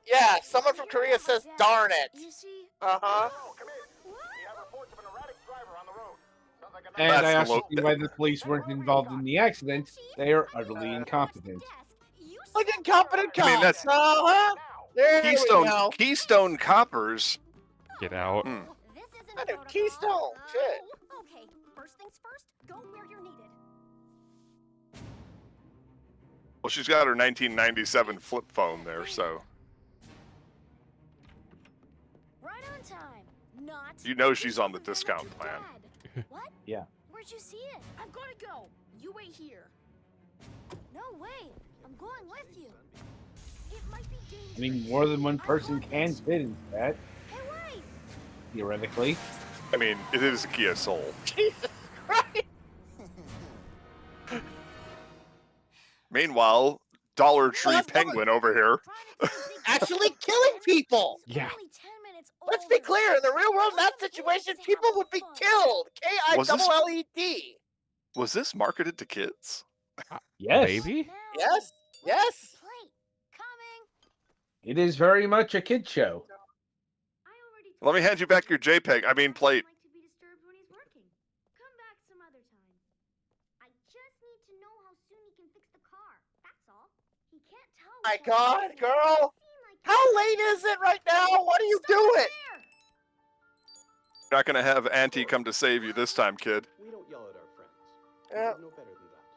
Yeah, someone from Korea says, darn it. You see, Uh-huh. And That's I the also lo- see why the police weren't involved in the accident. They are utterly incompetent. Like incompetent cops. I mean, that's- Uh-huh. There we go. Keystone Coppers. Get out. Hmm. This isn't I know, protocol. Keystone. Shit. Okay, first things first, go where you're needed. Well, she's got her 1997 flip phone there, so Right on time. Not. you know she's on the discount plan. What? Yeah. Where'd you see it? I've got to go. You wait here. No way. I'm going with you. It might be dangerous. I mean, more than one person can fit into that, Hey, wait. theoretically. I mean, it is a Kia Soul. Jesus Christ. Meanwhile, Dollar Tree Penguin over here. Actually killing people. Yeah. Only 10 minutes Let's be older. clear. In the real world, in that situation, people would be killed. Was this- K-I-double-L-E-D. Was this marketed to kids? Yes. Maybe? Now, Yes. Yes. plate. Coming. It is very much a kid show. Let me hand you back your JPEG. I mean, plate. Like to be disturbed when he's working. Come back some other time. I just need to know how soon he can fix the car. That's all. He can't tell. My which one God, to fix. girl. How late is it right now? What are you doing? You're not going to have Auntie come to save you this time, kid. We don't yell at our friends. We Yeah. know better than that.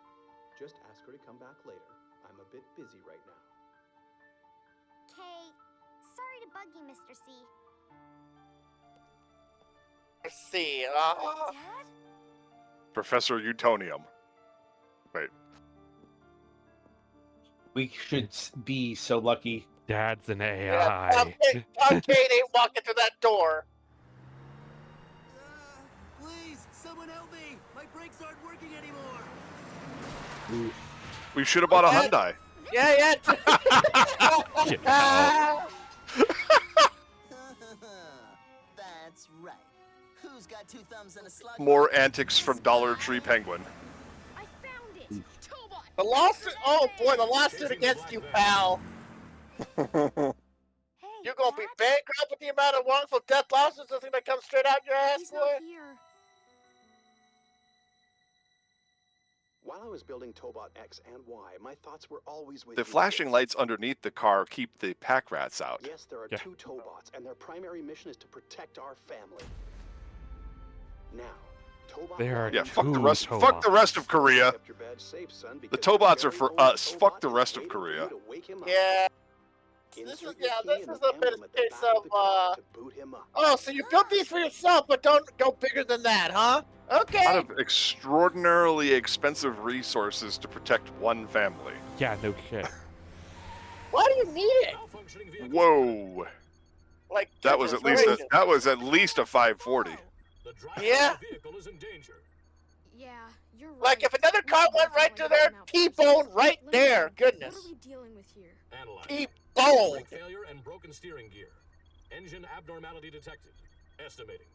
Just ask her to come back later. I'm a bit busy right now. Okay. Sorry to bug you, Mr. C. Let's see. Dad? Professor Utonium. Wait. We should be so lucky. Dad's an Yeah, AI. Tom Kane ain't walking through that door. Please, someone help me! My brakes aren't working anymore. We should have bought a Okay. Hyundai. Yeah. Get out. That's right. Who's got two thumbs and a slug? More antics from Dollar Tree Penguin. I found it. Tobot. The lawsuit. Oh boy, the lawsuit against you, pal. Hey, You're gonna be Dad? bankrupt with the amount of wrongful death lawsuits that's gonna come straight out your ass, He's boy. not here. While I was building Tobot X and Y, my thoughts were always with The you flashing kids. lights underneath the car keep the pack rats out. Yes, there are Yeah. 2 Tobots, and their primary mission is to protect our family. Now, Tobot There are Y Yeah, is- fuck the Ooh, rest. Fuck the rest of Korea. Kept your badge safe, son, The because Tobots your are for very own us. Fuck the Tobot rest is of waiting for Korea. you to wake him up. Yeah. This is Insert your key this in is the a bit emblem of at a the case back of of the car to boot him up. Oh, so you built these for yourself, but don't go bigger than that, huh? Okay. A lot of extraordinarily expensive resources to protect one family. Yeah, no shit. Why do you need it? Whoa. Like That was at goodness least gracious. that was at least a 540. Yeah. Yeah, you're right. Like if another We car should went right definitely through there, help him out first. T-bone right Let me there. know. Goodness. What are we dealing with here? T-bone. Brake failure and broken steering gear. Engine abnormality detected. Estimating.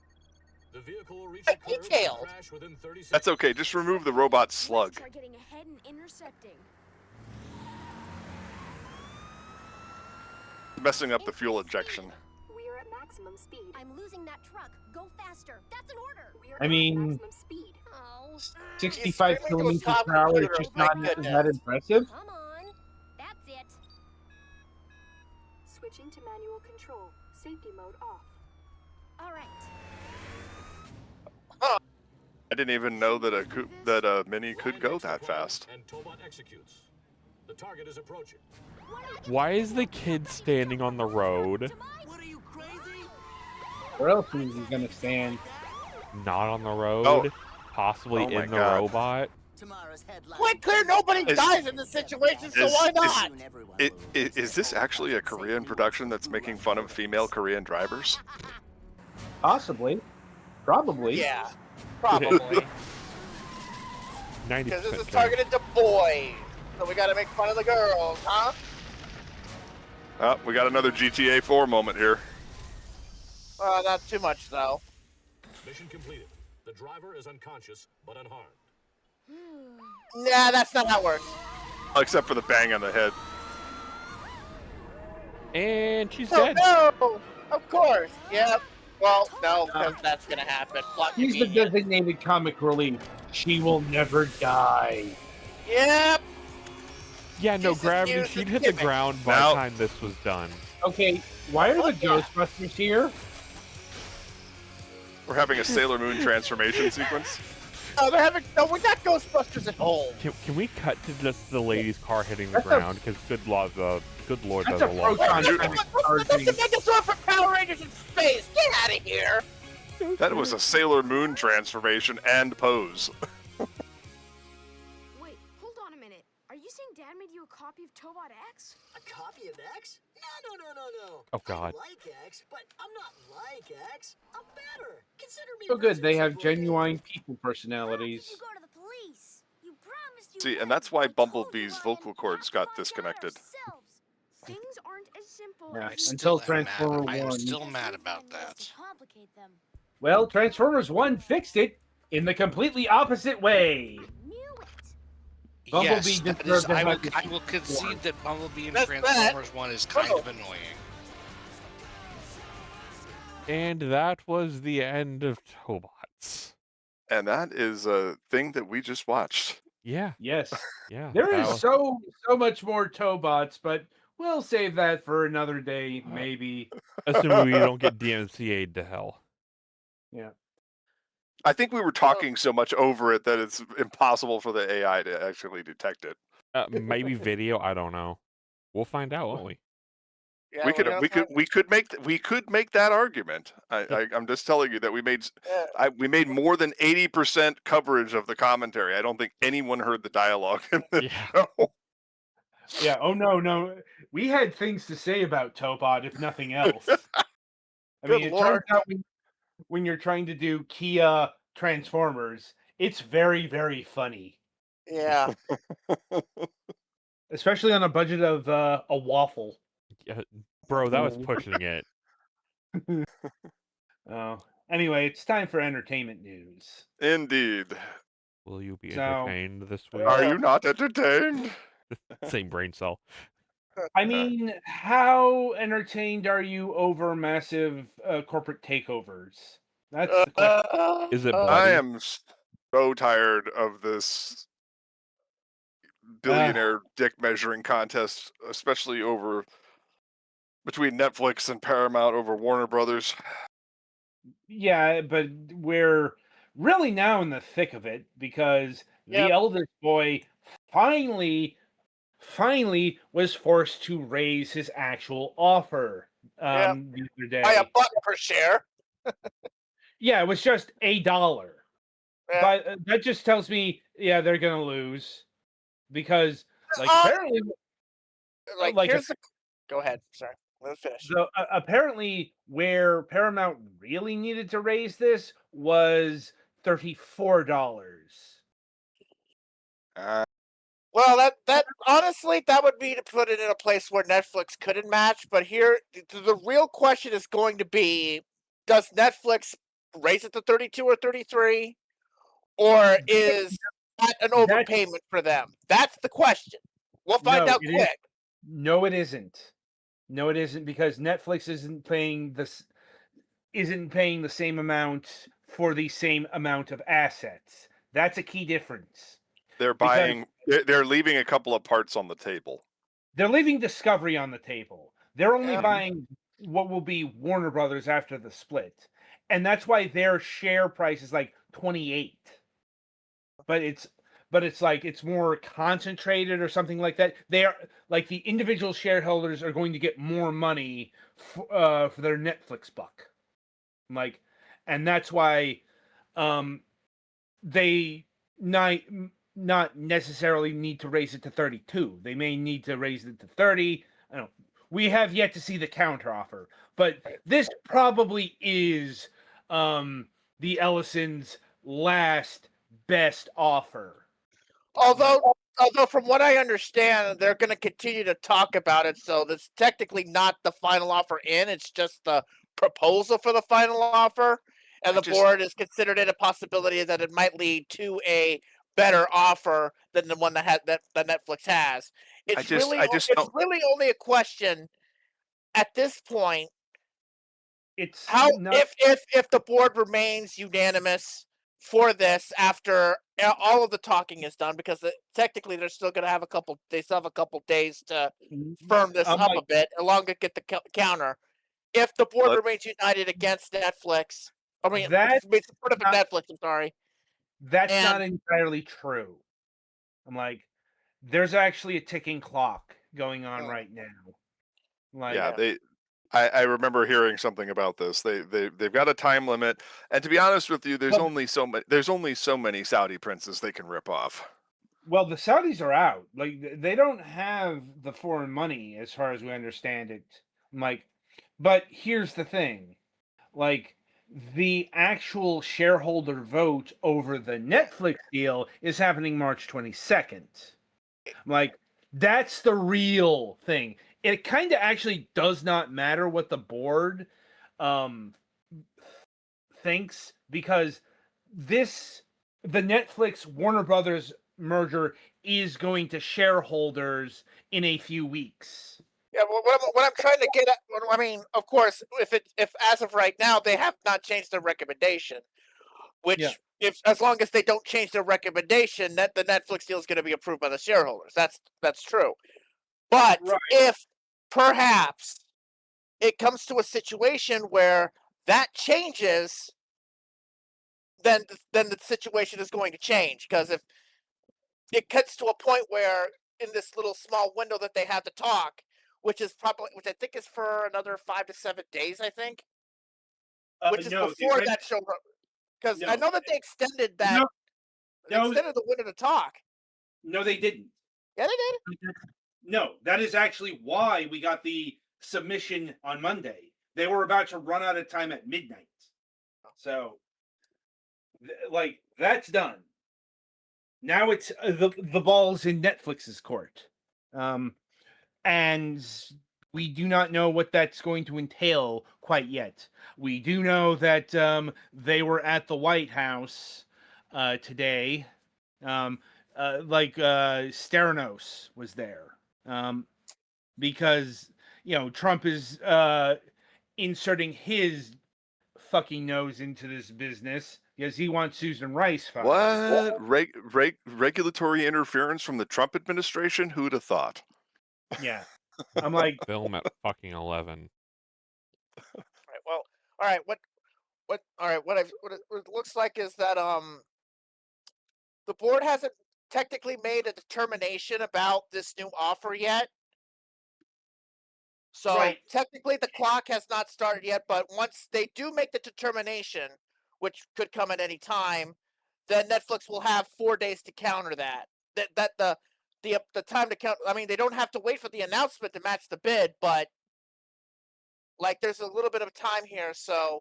The vehicle will reach a curve and Detailed. crash within 30 seconds. That's okay. Just remove the robot slug. Let's try getting ahead and intercepting. Messing up the fuel injection. We're at maximum speed. I'm losing that truck. Go faster. That's an order. We're I mean, at maximum speed. Oh, 65 You're screaming to a kilometers top per hour is computer, just my not goodness. that impressive. come on. That's it. Switching to manual control. Safety mode off. All right. I didn't even know that a mini could go that fast. And Tobot executes. The target is approaching. Why is the kid standing on the road? What are you, crazy? Where else is he gonna stand? Not on the road? Oh. Possibly Oh my in the God. robot? Tomorrow's headline. Quite clear, nobody Is- dies in this situation, so is- why is- not? Is this actually a Korean production that's making fun of female Korean drivers? Possibly. Probably. Yeah, probably. 90% Because this is chance. targeted to boys, so we gotta make fun of the girls, huh? Oh, we got another GTA 4 moment here. Not too much though. Mission completed. The driver is unconscious but unharmed. Nah, that's not how it works. Except for the bang on the head. And she's Oh dead. no! Of course. Yep. Well, no, because that's gonna happen. Plot He's the convenient. designated comic relief. She will never die. Yep. Yeah, no, Jesus, gravity. use She'd the hit the gimmick. ground by Now- the time this was done. Okay, why are the Oh, yeah. Ghostbusters here? We're having a Sailor Moon transformation sequence. Oh, they're having. No, we got Ghostbusters at home. Can we cut to just the lady's car hitting the That's a- ground? Because good lord, That's there's a a lot. proton You- panic That's charging. the Megazord from Power Rangers in space. Get out of here. That was a Sailor Moon transformation and pose. Wait, hold on a minute. Are you saying Dad made you a copy of Tobot X? A copy of X? No. Oh, God. I like X, but I'm not like X. I'm better. Consider me So good, they have Resident Evil. genuine people How could personalities. you go to the police? You promised you See, and wouldn't. that's why I told Bumblebee's you I vocal am. cords We have to got find out disconnected. ourselves. Things aren't as simple Yeah, I as until still am Transformer mad. I am 1. still Because mad you about find ways that. to complicate them. Well, Transformers 1 fixed it in the completely opposite way. I knew it. Bumblebee Yes, that deserves is, to I will, have his I will concede that Bumblebee and That's Transformers 1 is kind of annoying. And that was the end of Tobots. And that is a thing that we just watched. Yeah, Yes. yeah. There that is was- so much more Tobots, but we'll save that for another day, maybe. assuming we don't get DMCA'd to hell. Yeah. I think we were talking so much over it that it's impossible for the AI to actually detect it. Maybe video. I don't know. We'll find out, won't we? Yeah, we we're could gonna we could find- we could make that argument. I'm just telling you that we made Yeah. we made more than 80% coverage of the commentary. I don't think anyone heard the dialogue in the Yeah. show. Yeah. Oh no. We had things to say about Tobot, if nothing else. I Good mean, it Lord. turns out when you're trying to do Kia Transformers, it's very, very funny, Yeah. especially on a budget of a waffle. Yeah, bro, that was pushing it. Oh, anyway, it's time for entertainment news. Indeed. Will you be So, entertained this week? Are you not entertained? Same brain cell. I mean, how entertained are you over massive corporate takeovers? That's the question. Is it I bloody? am so tired of this billionaire dick measuring contest, especially over between Netflix and Paramount over Warner Brothers. Yeah, but we're really now in the thick of it because Yep. the eldest boy finally was forced to raise his actual offer Yep. the other day. By $1 per share. Yeah, it was just $1. Yeah. But that just tells me, yeah, they're gonna lose because, like, Uh, apparently, like, here's the. Go ahead. Sorry. Let me finish. so apparently, where Paramount really needed to raise this was $34. Well, that honestly, that would be to put it in a place where Netflix couldn't match. But here, the real question is going to be: does Netflix raise it to 32 or 33, or is that an overpayment for them? That's the question. We'll find No, out it is- quick. No, it isn't. No, it isn't because Netflix isn't paying the same amount for the same amount of assets. That's a key difference. They're Because- buying. They're leaving a couple of parts on the table. They're leaving Discovery on the table. They're only Yeah. buying what will be Warner Brothers after the split. And that's why their share price is like 28. but it's like it's more concentrated or something like that. They are like the individual shareholders are going to get more money for their Netflix buck, like, and that's why they not necessarily need to raise it to 32. They may need to raise it to 30. I don't. We have yet to see the counteroffer, but this probably is the Ellisons' last best offer. Although from what I understand, they're going to continue to talk about it, so that's technically not the final offer in. It's just the proposal for the final offer, and the board has considered it a possibility that it might lead to a better offer than the one that Netflix has. It's really only a question at this point. It's how if the board remains unanimous for this after all of the talking is done, because technically they're still going to have a couple days to firm this up a bit, along to get the counter. If the board remains united against Netflix, supportive of Netflix, I'm sorry. That's not entirely true. I'm like, there's actually a ticking clock going on right now. Like, yeah, I remember hearing something about this. They've got a time limit, and to be honest with you, there's only so many Saudi princes they can rip off. Well, the Saudis are out. Like, they don't have the foreign money, as far as we understand it. Like, but here's the thing: like, the actual shareholder vote over the Netflix deal is happening March 22nd. Like, that's the real thing. It kind of actually does not matter what the board thinks, because the Netflix Warner Brothers merger is going to shareholders in a few weeks. Yeah, well, what I'm trying to get at, I mean, of course, if as of right now they have not changed their recommendation, which if as long as they don't change their recommendation, that the Netflix deal is going to be approved by the shareholders. That's true. But if perhaps it comes to a situation where that changes, then the situation is going to change, because if it gets to a point where in this little small window that they have to talk, which I think is for another 5 to 7 days, I think, which is before that show, because I know that they extended that. They extended the window to talk. No, they didn't. Yeah, they did. No, that is actually why we got the submission on Monday. They were about to run out of time at midnight. So, like, that's done. Now it's the ball's in Netflix's court. And we do not know what that's going to entail quite yet. We do know that they were at the White House today. Steranos was there. Because, Trump is inserting his fucking nose into this business because he wants Susan Rice fired. What? Regulatory interference from the Trump administration? Who'd have thought? Yeah. I'm like, film at fucking 11. Right. Well, all right. What it looks like is that the board hasn't technically made a determination about this new offer yet. So technically the clock has not started yet, but once they do make the determination, which could come at any time, then Netflix will have 4 days to counter that. The time to count. I mean, they don't have to wait for the announcement to match the bid, but like there's a little bit of time here. So,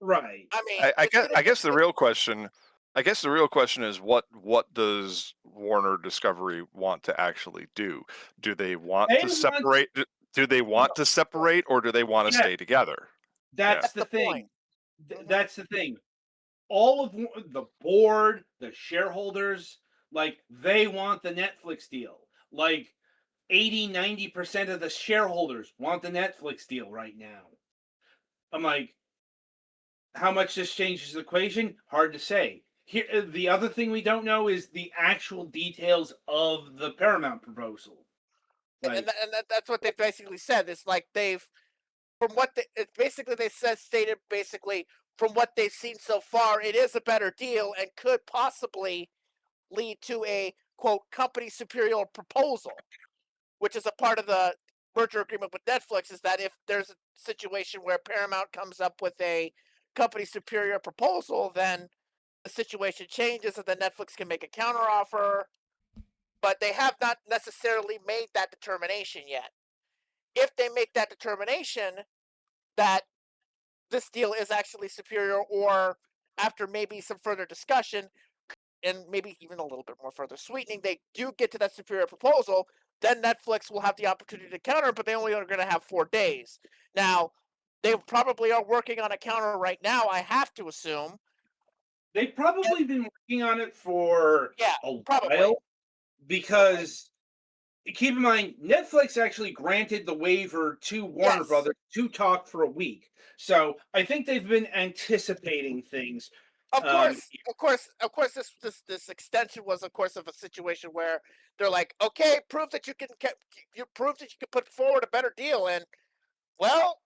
right. I mean, I guess the real question. I guess the real question is what does Warner Discovery want to actually do? Do they want to separate? Do they want to separate, or do they want to stay together? That's the thing. That's the thing. All of the board, the shareholders, like, they want the Netflix deal. Like, 80-90% of the shareholders want the Netflix deal right now. I'm like, how much this changes the equation? Hard to say. Here, the other thing we don't know is the actual details of the Paramount proposal. Like, and that's what they basically said. It's like from what they stated from what they've seen so far, it is a better deal and could possibly lead to a quote company superior proposal, which is a part of the merger agreement with Netflix. Is that if there's a situation where Paramount comes up with a company superior proposal, then the situation changes, and then Netflix can make a counteroffer. But they have not necessarily made that determination yet. If they make that determination that this deal is actually superior, or after maybe some further discussion and maybe even a little bit more further sweetening, they do get to that superior proposal, then Netflix will have the opportunity to counter, but they only are going to have 4 days. Now, they probably are working on a counter right now, I have to assume. They've probably been working on it for a while, because keep in mind, Netflix actually granted the waiver to Warner Brothers to talk for a week. So I think they've been anticipating things. Of course, this extension was, of course, of a situation where they're like, okay, prove that you can put forward a better deal, and well,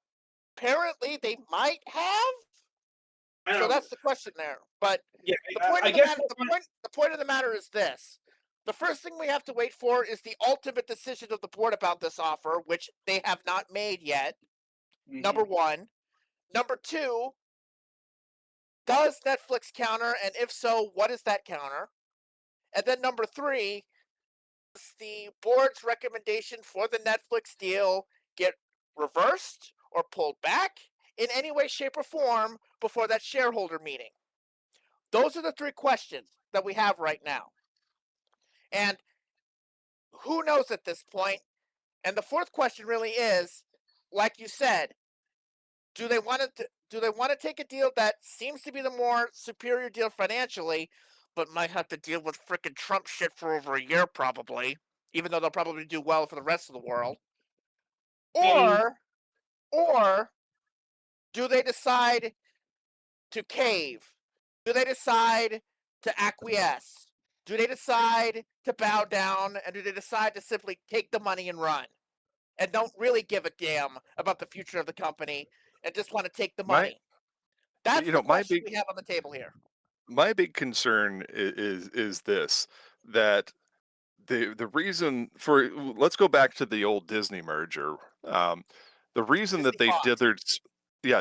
apparently they might have. So that's the question there. But yeah, the point of the matter is this: the first thing we have to wait for is the ultimate decision of the board about this offer, which they have not made yet. Number one. Number two. Does Netflix counter, and if so, what is that counter? And then number three, does the board's recommendation for the Netflix deal get reversed or pulled back in any way, shape, or form before that shareholder meeting? Those are the 3 questions that we have right now. And who knows at this point? And the 4th question really is, like you said, do they want to take a deal that seems to be the more superior deal financially, but might have to deal with frickin' Trump shit for over a year probably, even though they'll probably do well for the rest of the world? Or do they decide to cave? Do they decide to acquiesce? Do they decide to bow down? And do they decide to simply take the money and run? And don't really give a damn about the future of the company and just want to take the money? That's the question we have on the table here. My big concern is this, that the reason for, let's go back to the old Disney merger. The reason that they dithered,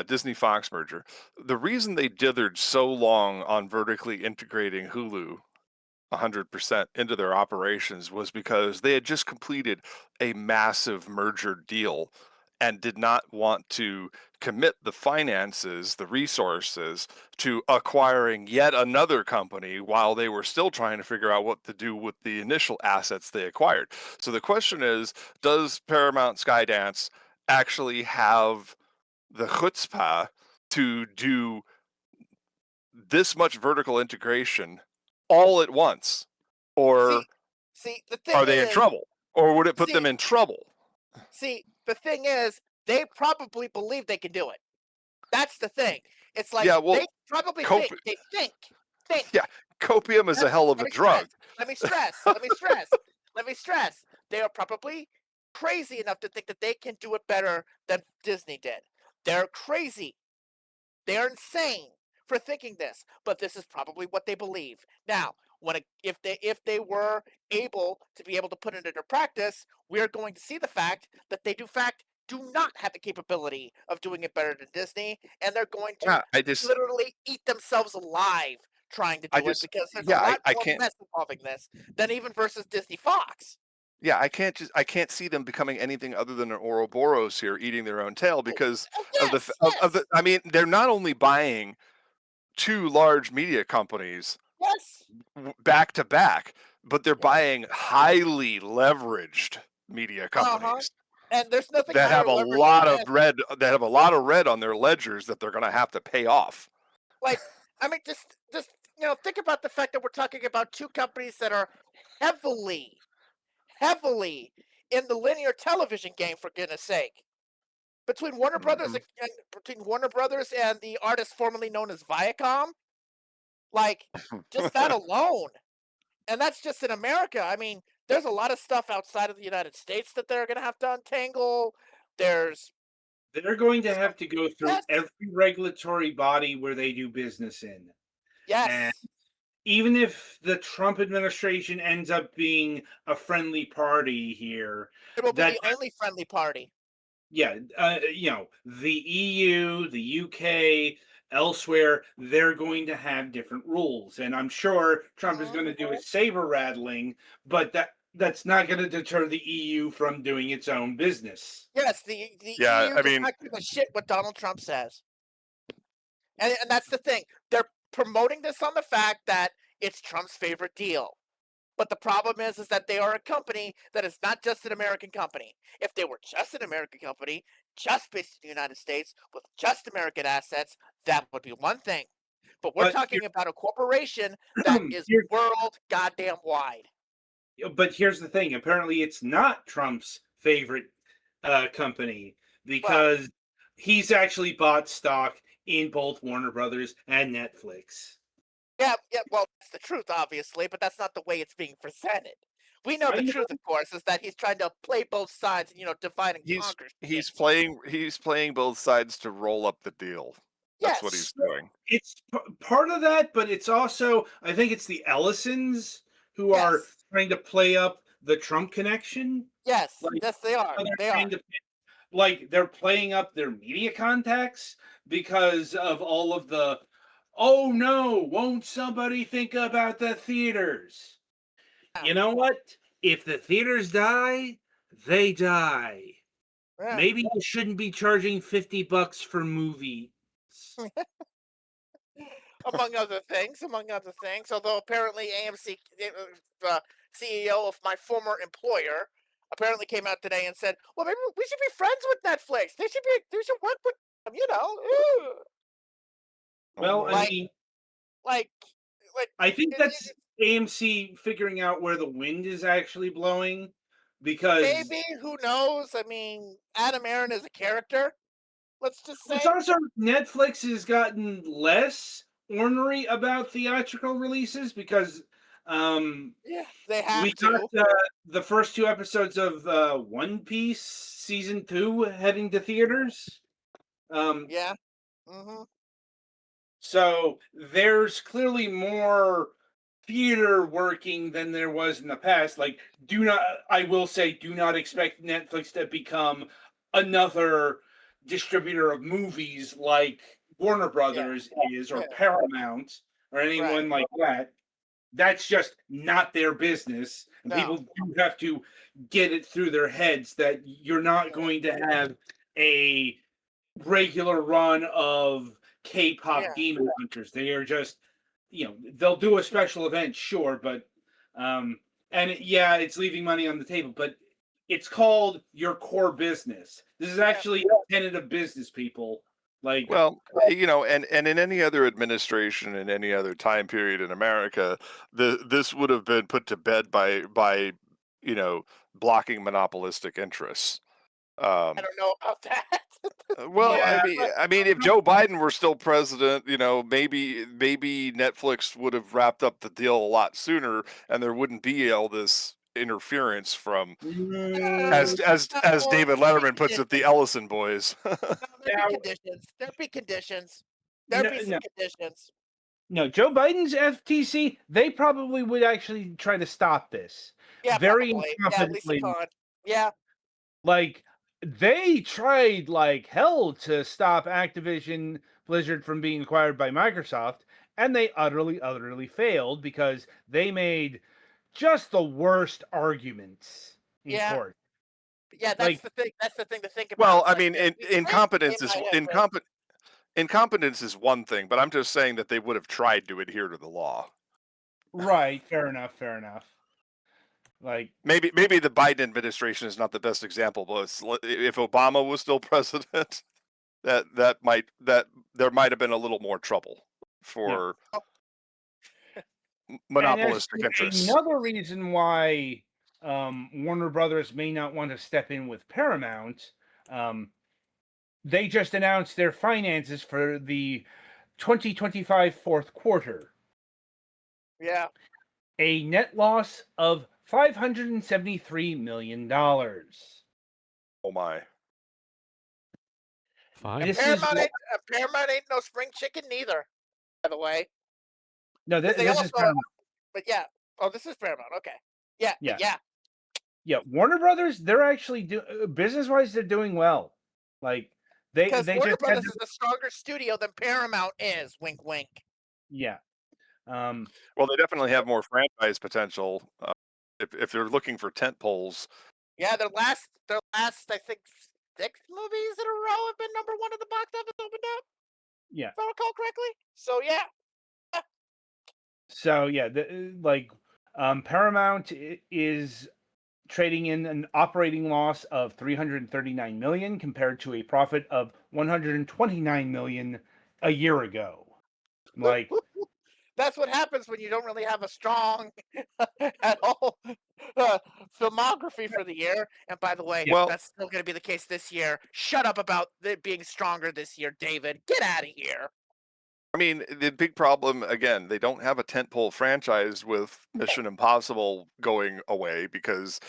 Disney Fox merger, the reason they dithered so long on vertically integrating Hulu 100% into their operations was because they had just completed a massive merger deal and did not want to commit the finances, the resources, to acquiring yet another company while they were still trying to figure out what to do with the initial assets they acquired. So the question is, does Paramount Skydance actually have the chutzpah to do this much vertical integration all at once? Or the thing are they in trouble? Or would it put them in trouble? See, the thing is, they probably believe they can do it. That's the thing. It's like they probably think. Yeah, copium is a hell of a drug. Let me stress. They are probably crazy enough to think that they can do it better than Disney did. They're crazy. They're insane for thinking this, but this is probably what they believe. Now, if they were able to put it into practice, we are going to see the fact that they do not have the capability of doing it better than Disney, and they're going to literally eat themselves alive trying to do it, because there's a lot more mess involving this than even versus Disney Fox. Yeah, I can't see them becoming anything other than an Ouroboros here, eating their own tail, because I mean, they're not only buying 2 large media companies back to back, but they're buying highly leveraged media companies. And there's nothing that have a lot of red on their ledgers that they're going to have to pay off. Like, I mean, just think about the fact that we're talking about 2 companies that are heavily in the linear television game, for goodness sake. Between Warner Brothers and the artist formerly known as Viacom, like, just that alone, and that's just in America. I mean, there's a lot of stuff outside of the United States that they're going to have to untangle. They're going to have to go through every regulatory body where they do business in. Yes. And even if the Trump administration ends up being a friendly party here, It will be that the only friendly party. yeah, the EU, the UK, elsewhere, they're going to have different rules, and I'm sure Trump is going to do his saber rattling, but that's not going to deter the EU from doing its own business. Yes, the Yeah, EU I does mean, not give a shit what Donald Trump says. And that's the thing. They're promoting this on the fact that it's Trump's favorite deal. But the problem is that they are a company that is not just an American company. If they were just an American company, just based in the United States, with just American assets, that would be one thing. But we're But talking about a corporation that is world goddamn wide. But here's the thing. Apparently, it's not Trump's favorite company because he's actually bought stock in both Warner Brothers and Netflix. Yeah, well, that's the truth, obviously, but that's not the way it's being presented. We know the truth, of course, is that he's trying to play both sides, and divide and conquer. He's playing both sides to roll up the deal. That's what he's doing. It's part of that, but it's also, I think it's the Ellisons who are trying to play up the Trump connection. Yes, yes, they are. They're playing up their media contacts because of all of the, oh no, won't somebody think about the theaters? You know what? If the theaters die, they die. Yeah. Maybe you shouldn't be charging $50 for movies. Among other things. Although apparently AMC, CEO of my former employer, apparently came out today and said, "Well, maybe we should be friends with Netflix. They should work with them, Ooh. Well, I mean, I think that's AMC figuring out where the wind is actually blowing, because maybe, who knows? I mean, Adam Aaron is a character. Let's just say. It's also Netflix has gotten less ornery about theatrical releases because they have we to. got the first 2 episodes of One Piece season 2 heading to theaters. Yeah. Mm-hmm. So there's clearly more theater working than there was in the past. I will say, do not expect Netflix to become another distributor of movies like Warner Brothers is, or Paramount, or anyone like that. That's just not their business. And people do have to get it through their heads that you're not going to have a regular run of K-pop Demon Hunters. They are just, they'll do a special event, sure, but it's leaving money on the table, but it's called your core business. This is actually a tenet of business, people. And in any other administration in any other time period in America, this would have been put to bed by blocking monopolistic interests. I don't know about that. I mean, if Joe Biden were still president, maybe Netflix would have wrapped up the deal a lot sooner, and there wouldn't be all this interference from, as David Letterman puts it, the Ellison boys. There'd be conditions. There'd be some conditions. No, Joe Biden's FTC, they probably would actually try to stop this. Yeah, very probably. confidently. Yeah. They tried like hell to stop Activision Blizzard from being acquired by Microsoft, and they utterly failed because they made just the worst arguments in court. Yeah, that's the thing. That's the thing to think about. Well, I mean, incompetence is one thing, but I'm just saying that they would have tried to adhere to the law. Right. Fair enough. Maybe the Biden administration is not the best example, but if Obama was still president, there might have been a little more trouble for monopolistic interests. Another reason why Warner Brothers may not want to step in with Paramount, they just announced their finances for the 2025 fourth quarter. Yeah. A net loss of $573 million. Oh my. Paramount ain't no spring chicken neither, by the way. No, 'Cause they this is also, Paramount. but yeah. Oh, this is Paramount. Okay. Yeah. Yeah. But yeah. Yeah, Warner Brothers, they're actually business-wise, they're doing well. Like they Because Warner just had Brothers to, is a stronger studio than Paramount is. Wink, wink. yeah. Well, they definitely have more franchise potential if they're looking for tent poles. Yeah, their last, I think, 6 movies in a row have been number 1 at the box office opened up. Yeah. If I recall correctly. So yeah. So yeah, Paramount is trading in an operating loss of 339 million compared to a profit of 129 million a year ago. Like That's what happens when you don't really have a strong at all filmography for the year. And by the way, Well- that's still going to be the case this year. Shut up about it being stronger this year, David. Get out of here. I mean, the big problem again, they don't have a tentpole franchise with Mission Impossible going away because,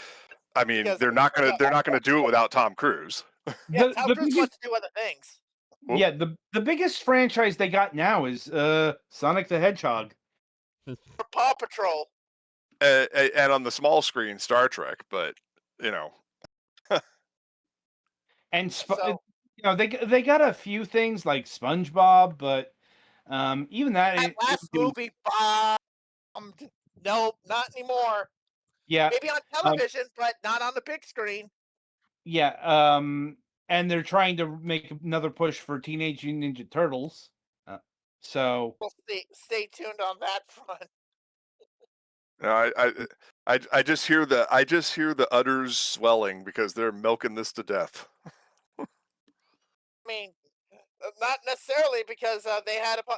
I mean, Because- they're not gonna do it without Tom Cruise. Yeah, Tom Cruise wants to do other things. yeah, the biggest franchise they got now is Sonic the Hedgehog. For Paw Patrol. And on the small screen, Star Trek, but you know, And So- you know, they got a few things like SpongeBob, but even that, That last movie bombed. Nope, not anymore. yeah, Maybe on television, but not on the big screen. yeah, and they're trying to make another push for Teenage Mutant Ninja Turtles. So We'll stay tuned on that front. no, I just hear the udders swelling because they're milking this to death. I mean, not necessarily because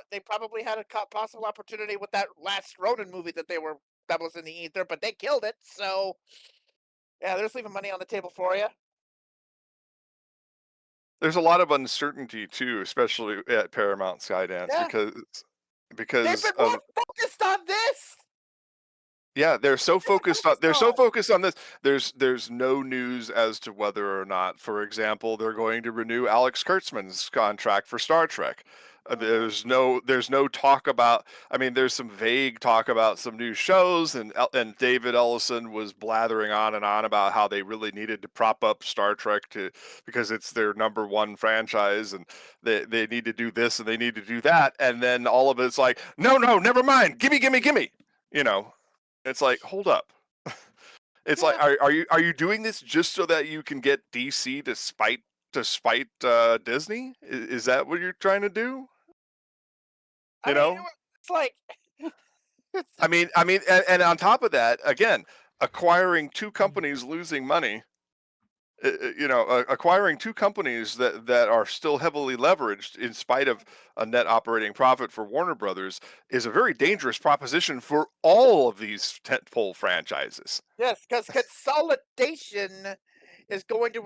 they probably had a possible opportunity with that last Ronin movie that was in the ether, but they killed it. So yeah, they're just leaving money on the table for you. There's a lot of uncertainty too, especially at Paramount Skydance Yeah. because They've been of more focused on this. yeah, they're so focused on this. There's no news as to whether or not, for example, they're going to renew Alex Kurtzman's contract for Star Trek. There's no talk about. I mean, there's some vague talk about some new shows, and David Ellison was blathering on and on about how they really needed to prop up Star Trek because it's their number 1 franchise, and they need to do this and they need to do that, and then all of it's like, no, never mind, gimme. You know, it's like, hold up. It's like, are you doing this just so that you can get DC to spite Disney? Is that what you're trying to do? I mean, it's like I mean, and on top of that, again, acquiring 2 companies losing money, acquiring 2 companies that are still heavily leveraged in spite of a net operating profit for Warner Brothers is a very dangerous proposition for all of these tentpole franchises. yes, because consolidation is going to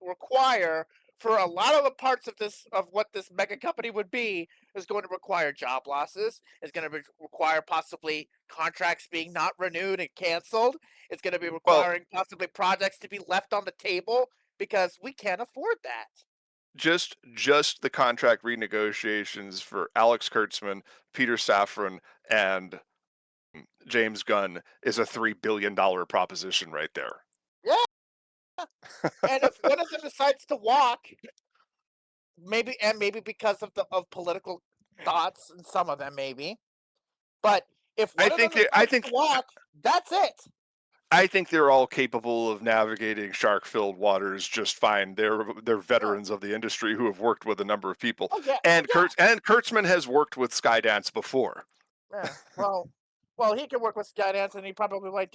require for a lot of the parts of what this mega company would be is going to require job losses. It's going to require possibly contracts being not renewed and canceled. It's going to be requiring possibly projects to be left on the table because we can't afford that. Just the contract renegotiations for Alex Kurtzman, Peter Safran, and James Gunn is a $3 billion proposition right there. Yeah. And if one of them decides to walk, maybe because of political thoughts, and some of them maybe, but if one of them decides to walk, that's it. I think they're all capable of navigating shark-filled waters just fine. They're veterans of the industry who have worked with a number of people, and Kurtzman has worked with Skydance before. Yeah. Well, he can work with Skydance, and he probably might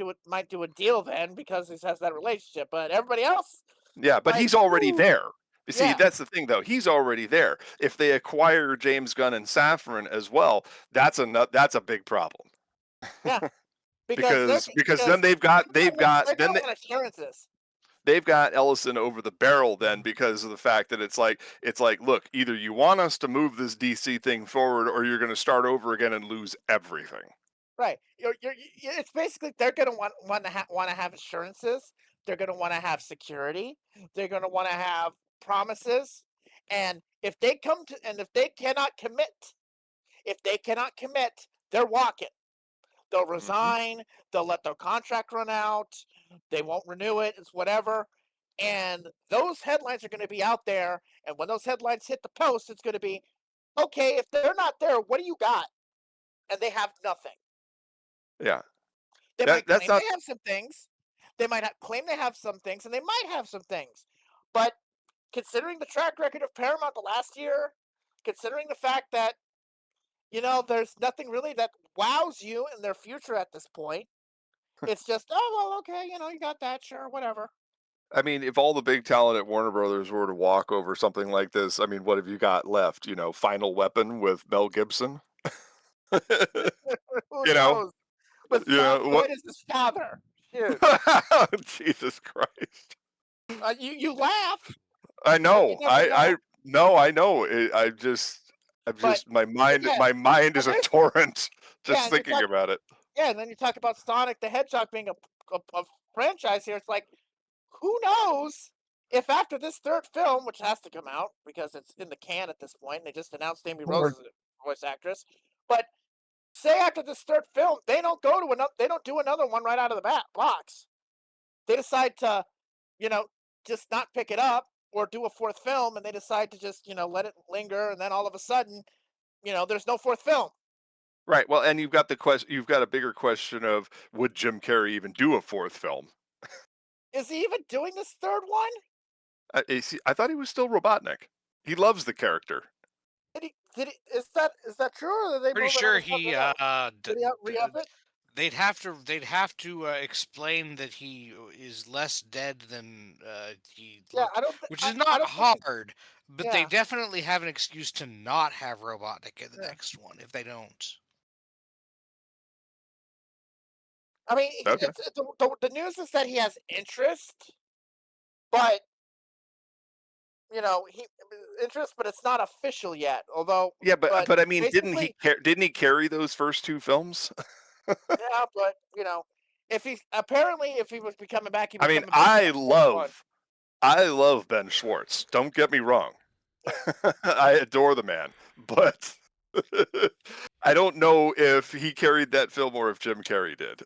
do a deal then because he has that relationship. But everybody else, yeah, but he's already there. You see, Yeah. that's the thing, though. He's already there. If they acquire James Gunn and Safran as well, that's a big problem. Yeah, because then they've got assurances. They've got Ellison over the barrel then because of the fact that it's like look, either you want us to move this DC thing forward or you're going to start over again and lose everything. Right. It's basically they're going to want to have assurances. They're going to want to have security. They're going to want to have promises. And if they cannot commit, they're walking. They'll Mm-hmm. resign. They'll let their contract run out. They won't renew it. It's whatever. And those headlines are going to be out there. And when those headlines hit the post, it's going to be, okay, if they're not there, what do you got? And they have nothing. Yeah. They That- might that's claim not- they have some things. They might claim they have some things, and they might have some things. But considering the track record of Paramount the last year, considering the fact that, there's nothing really that wows you in their future at this point, it's just, oh, well, okay, you got that, sure, whatever. I mean, if all the big talent at Warner Brothers were to walk over something like this, I mean, what have you got left? Final Weapon with Mel Gibson? Who You know, knows? With yeah, Tom what- Cruise as his father. Shoot. Jesus Christ. You laugh. I know. you never I know. no, I know. I'm just my mind again, my mind is a there's- torrent Yeah, just and you're thinking about it. Yeah, and then you talk about Sonic the Hedgehog being a franchise here. It's like, who knows if after this third film, which has to come out because it's in the can at this point, and they just announced Amy Rose as a voice actress. But say after this third film, they don't do another one right out of the box. They decide to, just not pick it up or do a fourth film, and they decide to just, let it linger, and then all of a sudden, there's no fourth film. Right. Well, and you've got a bigger question of, would Jim Carrey even do a fourth film? Is he even doing this third one? I thought he was still Robotnik. He loves the character. Did he? Is that true? Or did they Pretty move it sure on to he something else? Did he re-up it? they'd have to explain that he is less dead than he Yeah, looked, I don't. which is I not don't think hard, but they yeah. definitely have an excuse to not have Robotnik in the Yeah. next one if they don't. I mean, Okay. the news is that he has interest, but he interest, but it's not official yet. Although, Yeah, but I mean, didn't basically- he carry those first two films? Yeah, but if he was becoming back, I mean, I love Ben Schwartz. Don't get me wrong. I adore the man, but I don't know if he carried that film or if Jim Carrey did.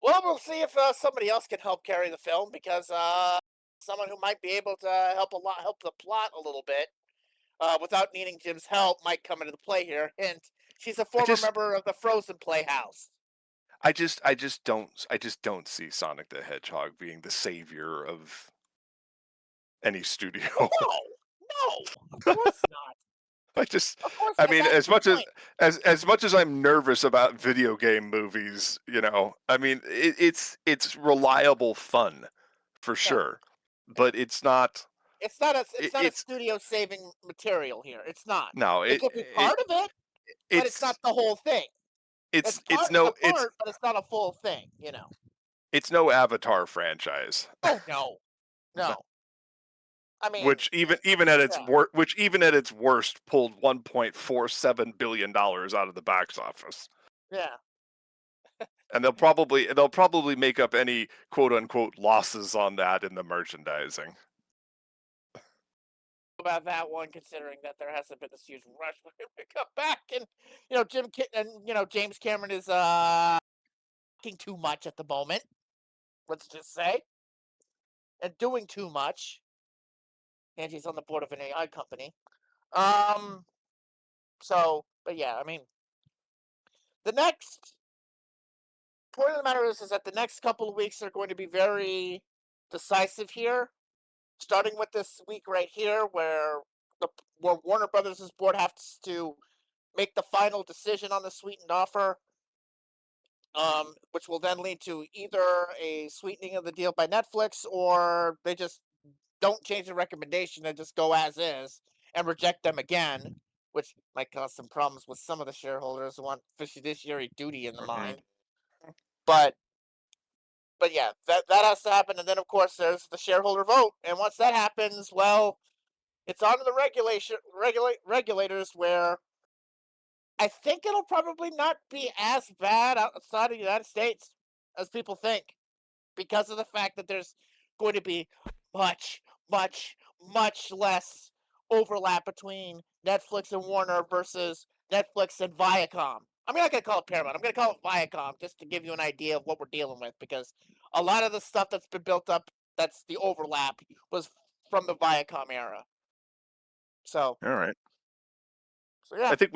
Well, we'll see if somebody else can help carry the film because someone who might be able to help the plot a little bit without needing Jim's help might come into play here. Hint: she's a former member of the Frozen Playhouse. I just don't see Sonic the Hedgehog being the savior of any studio. No, of course not. I mean, as much as I'm nervous about video game movies, I mean, it's reliable fun for sure, but it's not. It's not a studio saving material here. It's not. No, it could be part of it, but it's not the whole thing. But it's not a full thing. It's no Avatar franchise. Oh no. I mean, which even at its worst pulled $1.47 billion out of the box office. Yeah. And they'll probably make up any quote unquote losses on that in the merchandising. About that one, considering that there hasn't been this huge rush for him to come back, and James Cameron is talking too much at the moment. Let's just say, and doing too much. And he's on the board of an AI company. So, but yeah, I mean, the next point of the matter is that the next couple of weeks are going to be very decisive here. Starting with this week right here, where Warner Brothers' board has to make the final decision on the sweetened offer, which will then lead to either a sweetening of the deal by Netflix, or they just don't change the recommendation and just go as is and reject them again, which might cause some problems with some of the shareholders who want fiduciary duty in the mind. But yeah, that has to happen, and then of course there's the shareholder vote, and once that happens, well, it's on to the regulators, where I think it'll probably not be as bad outside of the United States as people think, because of the fact that there's going to be much less overlap between Netflix and Warner versus Netflix and Viacom. I'm not gonna call it Paramount. I'm gonna call it Viacom, just to give you an idea of what we're dealing with, because a lot of the stuff that's been built up, that's the overlap, was from the Viacom era. So, All right. yeah, I think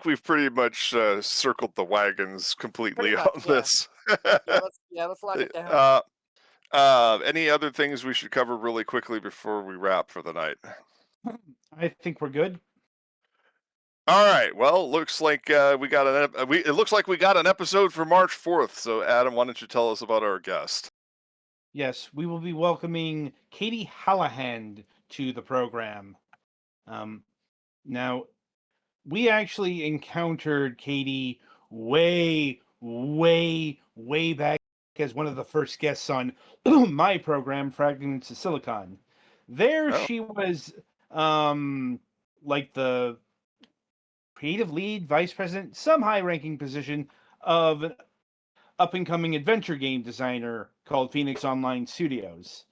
we've pretty much circled the wagons completely pretty much, on yeah. this. Let's lock it down. Any other things we should cover really quickly before we wrap for the night? I think we're good. All right. Well, looks like we got it looks like we got an episode for March 4th. So, Adam, why don't you tell us about our guest? Yes, we will be welcoming Katie Hallahan to the program. Now, we actually encountered Katie way back as one of the first guests on my program, Fragments of Silicon. There she was like the creative lead, vice president, some high-ranking position of an up-and-coming adventure game designer called Phoenix Online Studios.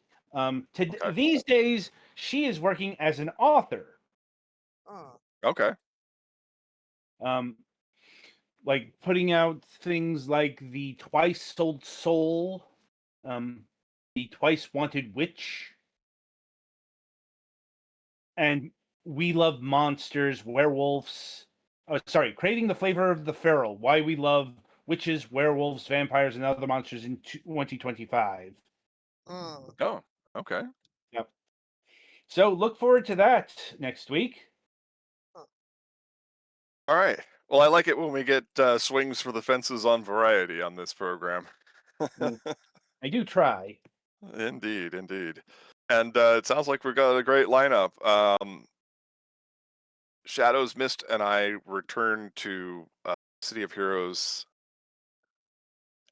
These days, she is working as an author. Okay. Like putting out things like the Twice Sold Soul, the Twice Wanted Witch, and We Love Monsters, Werewolves. Oh, sorry, Creating the Flavor of the Feral. Why We Love Witches, Werewolves, Vampires, and Other Monsters in 2025. Oh, okay. Yep. So look forward to that next week. All right. Well, I like it when we get swings for the fences on variety on this program. I do try. Indeed. And it sounds like we've got a great lineup. Shadows Mist and I return to City of Heroes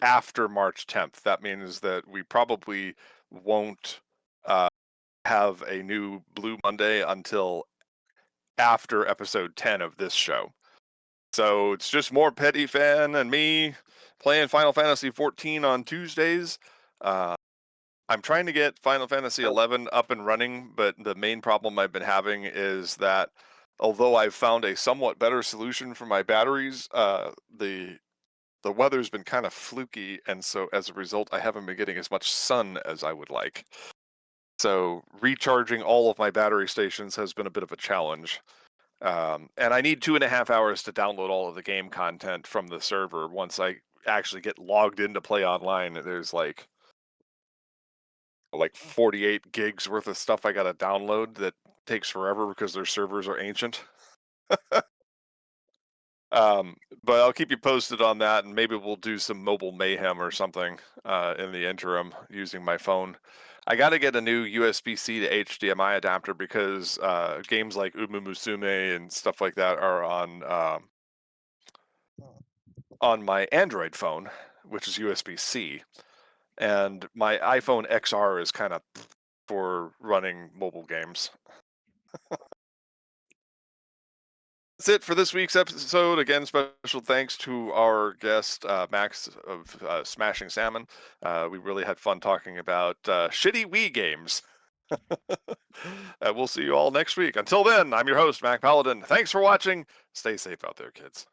after March 10th. That means that we probably won't have a new Blue Monday until after episode 10 of this show. So it's just more Petty Fan and me playing Final Fantasy 14 on Tuesdays. I'm trying to get Final Fantasy 11 up and running, but the main problem I've been having is that although I've found a somewhat better solution for my batteries, the weather's been kind of fluky, and so as a result, I haven't been getting as much sun as I would like. So recharging all of my battery stations has been a bit of a challenge. And I need 2.5 hours to download all of the game content from the server. Once I actually get logged in to play online, there's like 48 gigs worth of stuff I got to download that takes forever because their servers are ancient. But I'll keep you posted on that, and maybe we'll do some mobile mayhem or something in the interim using my phone. I got to get a new USB-C to HDMI adapter because games like Umu Musume and stuff like that are on my Android phone, which is USB-C, and my iPhone XR is kind of for running mobile games. That's it for this week's episode. Again, special thanks to our guest, Maxx of Smashing Salmon. We really had fun talking about shitty Wii games. We'll see you all next week. Until then, I'm your host, Mac Paladin. Thanks for watching. Stay safe out there, kids.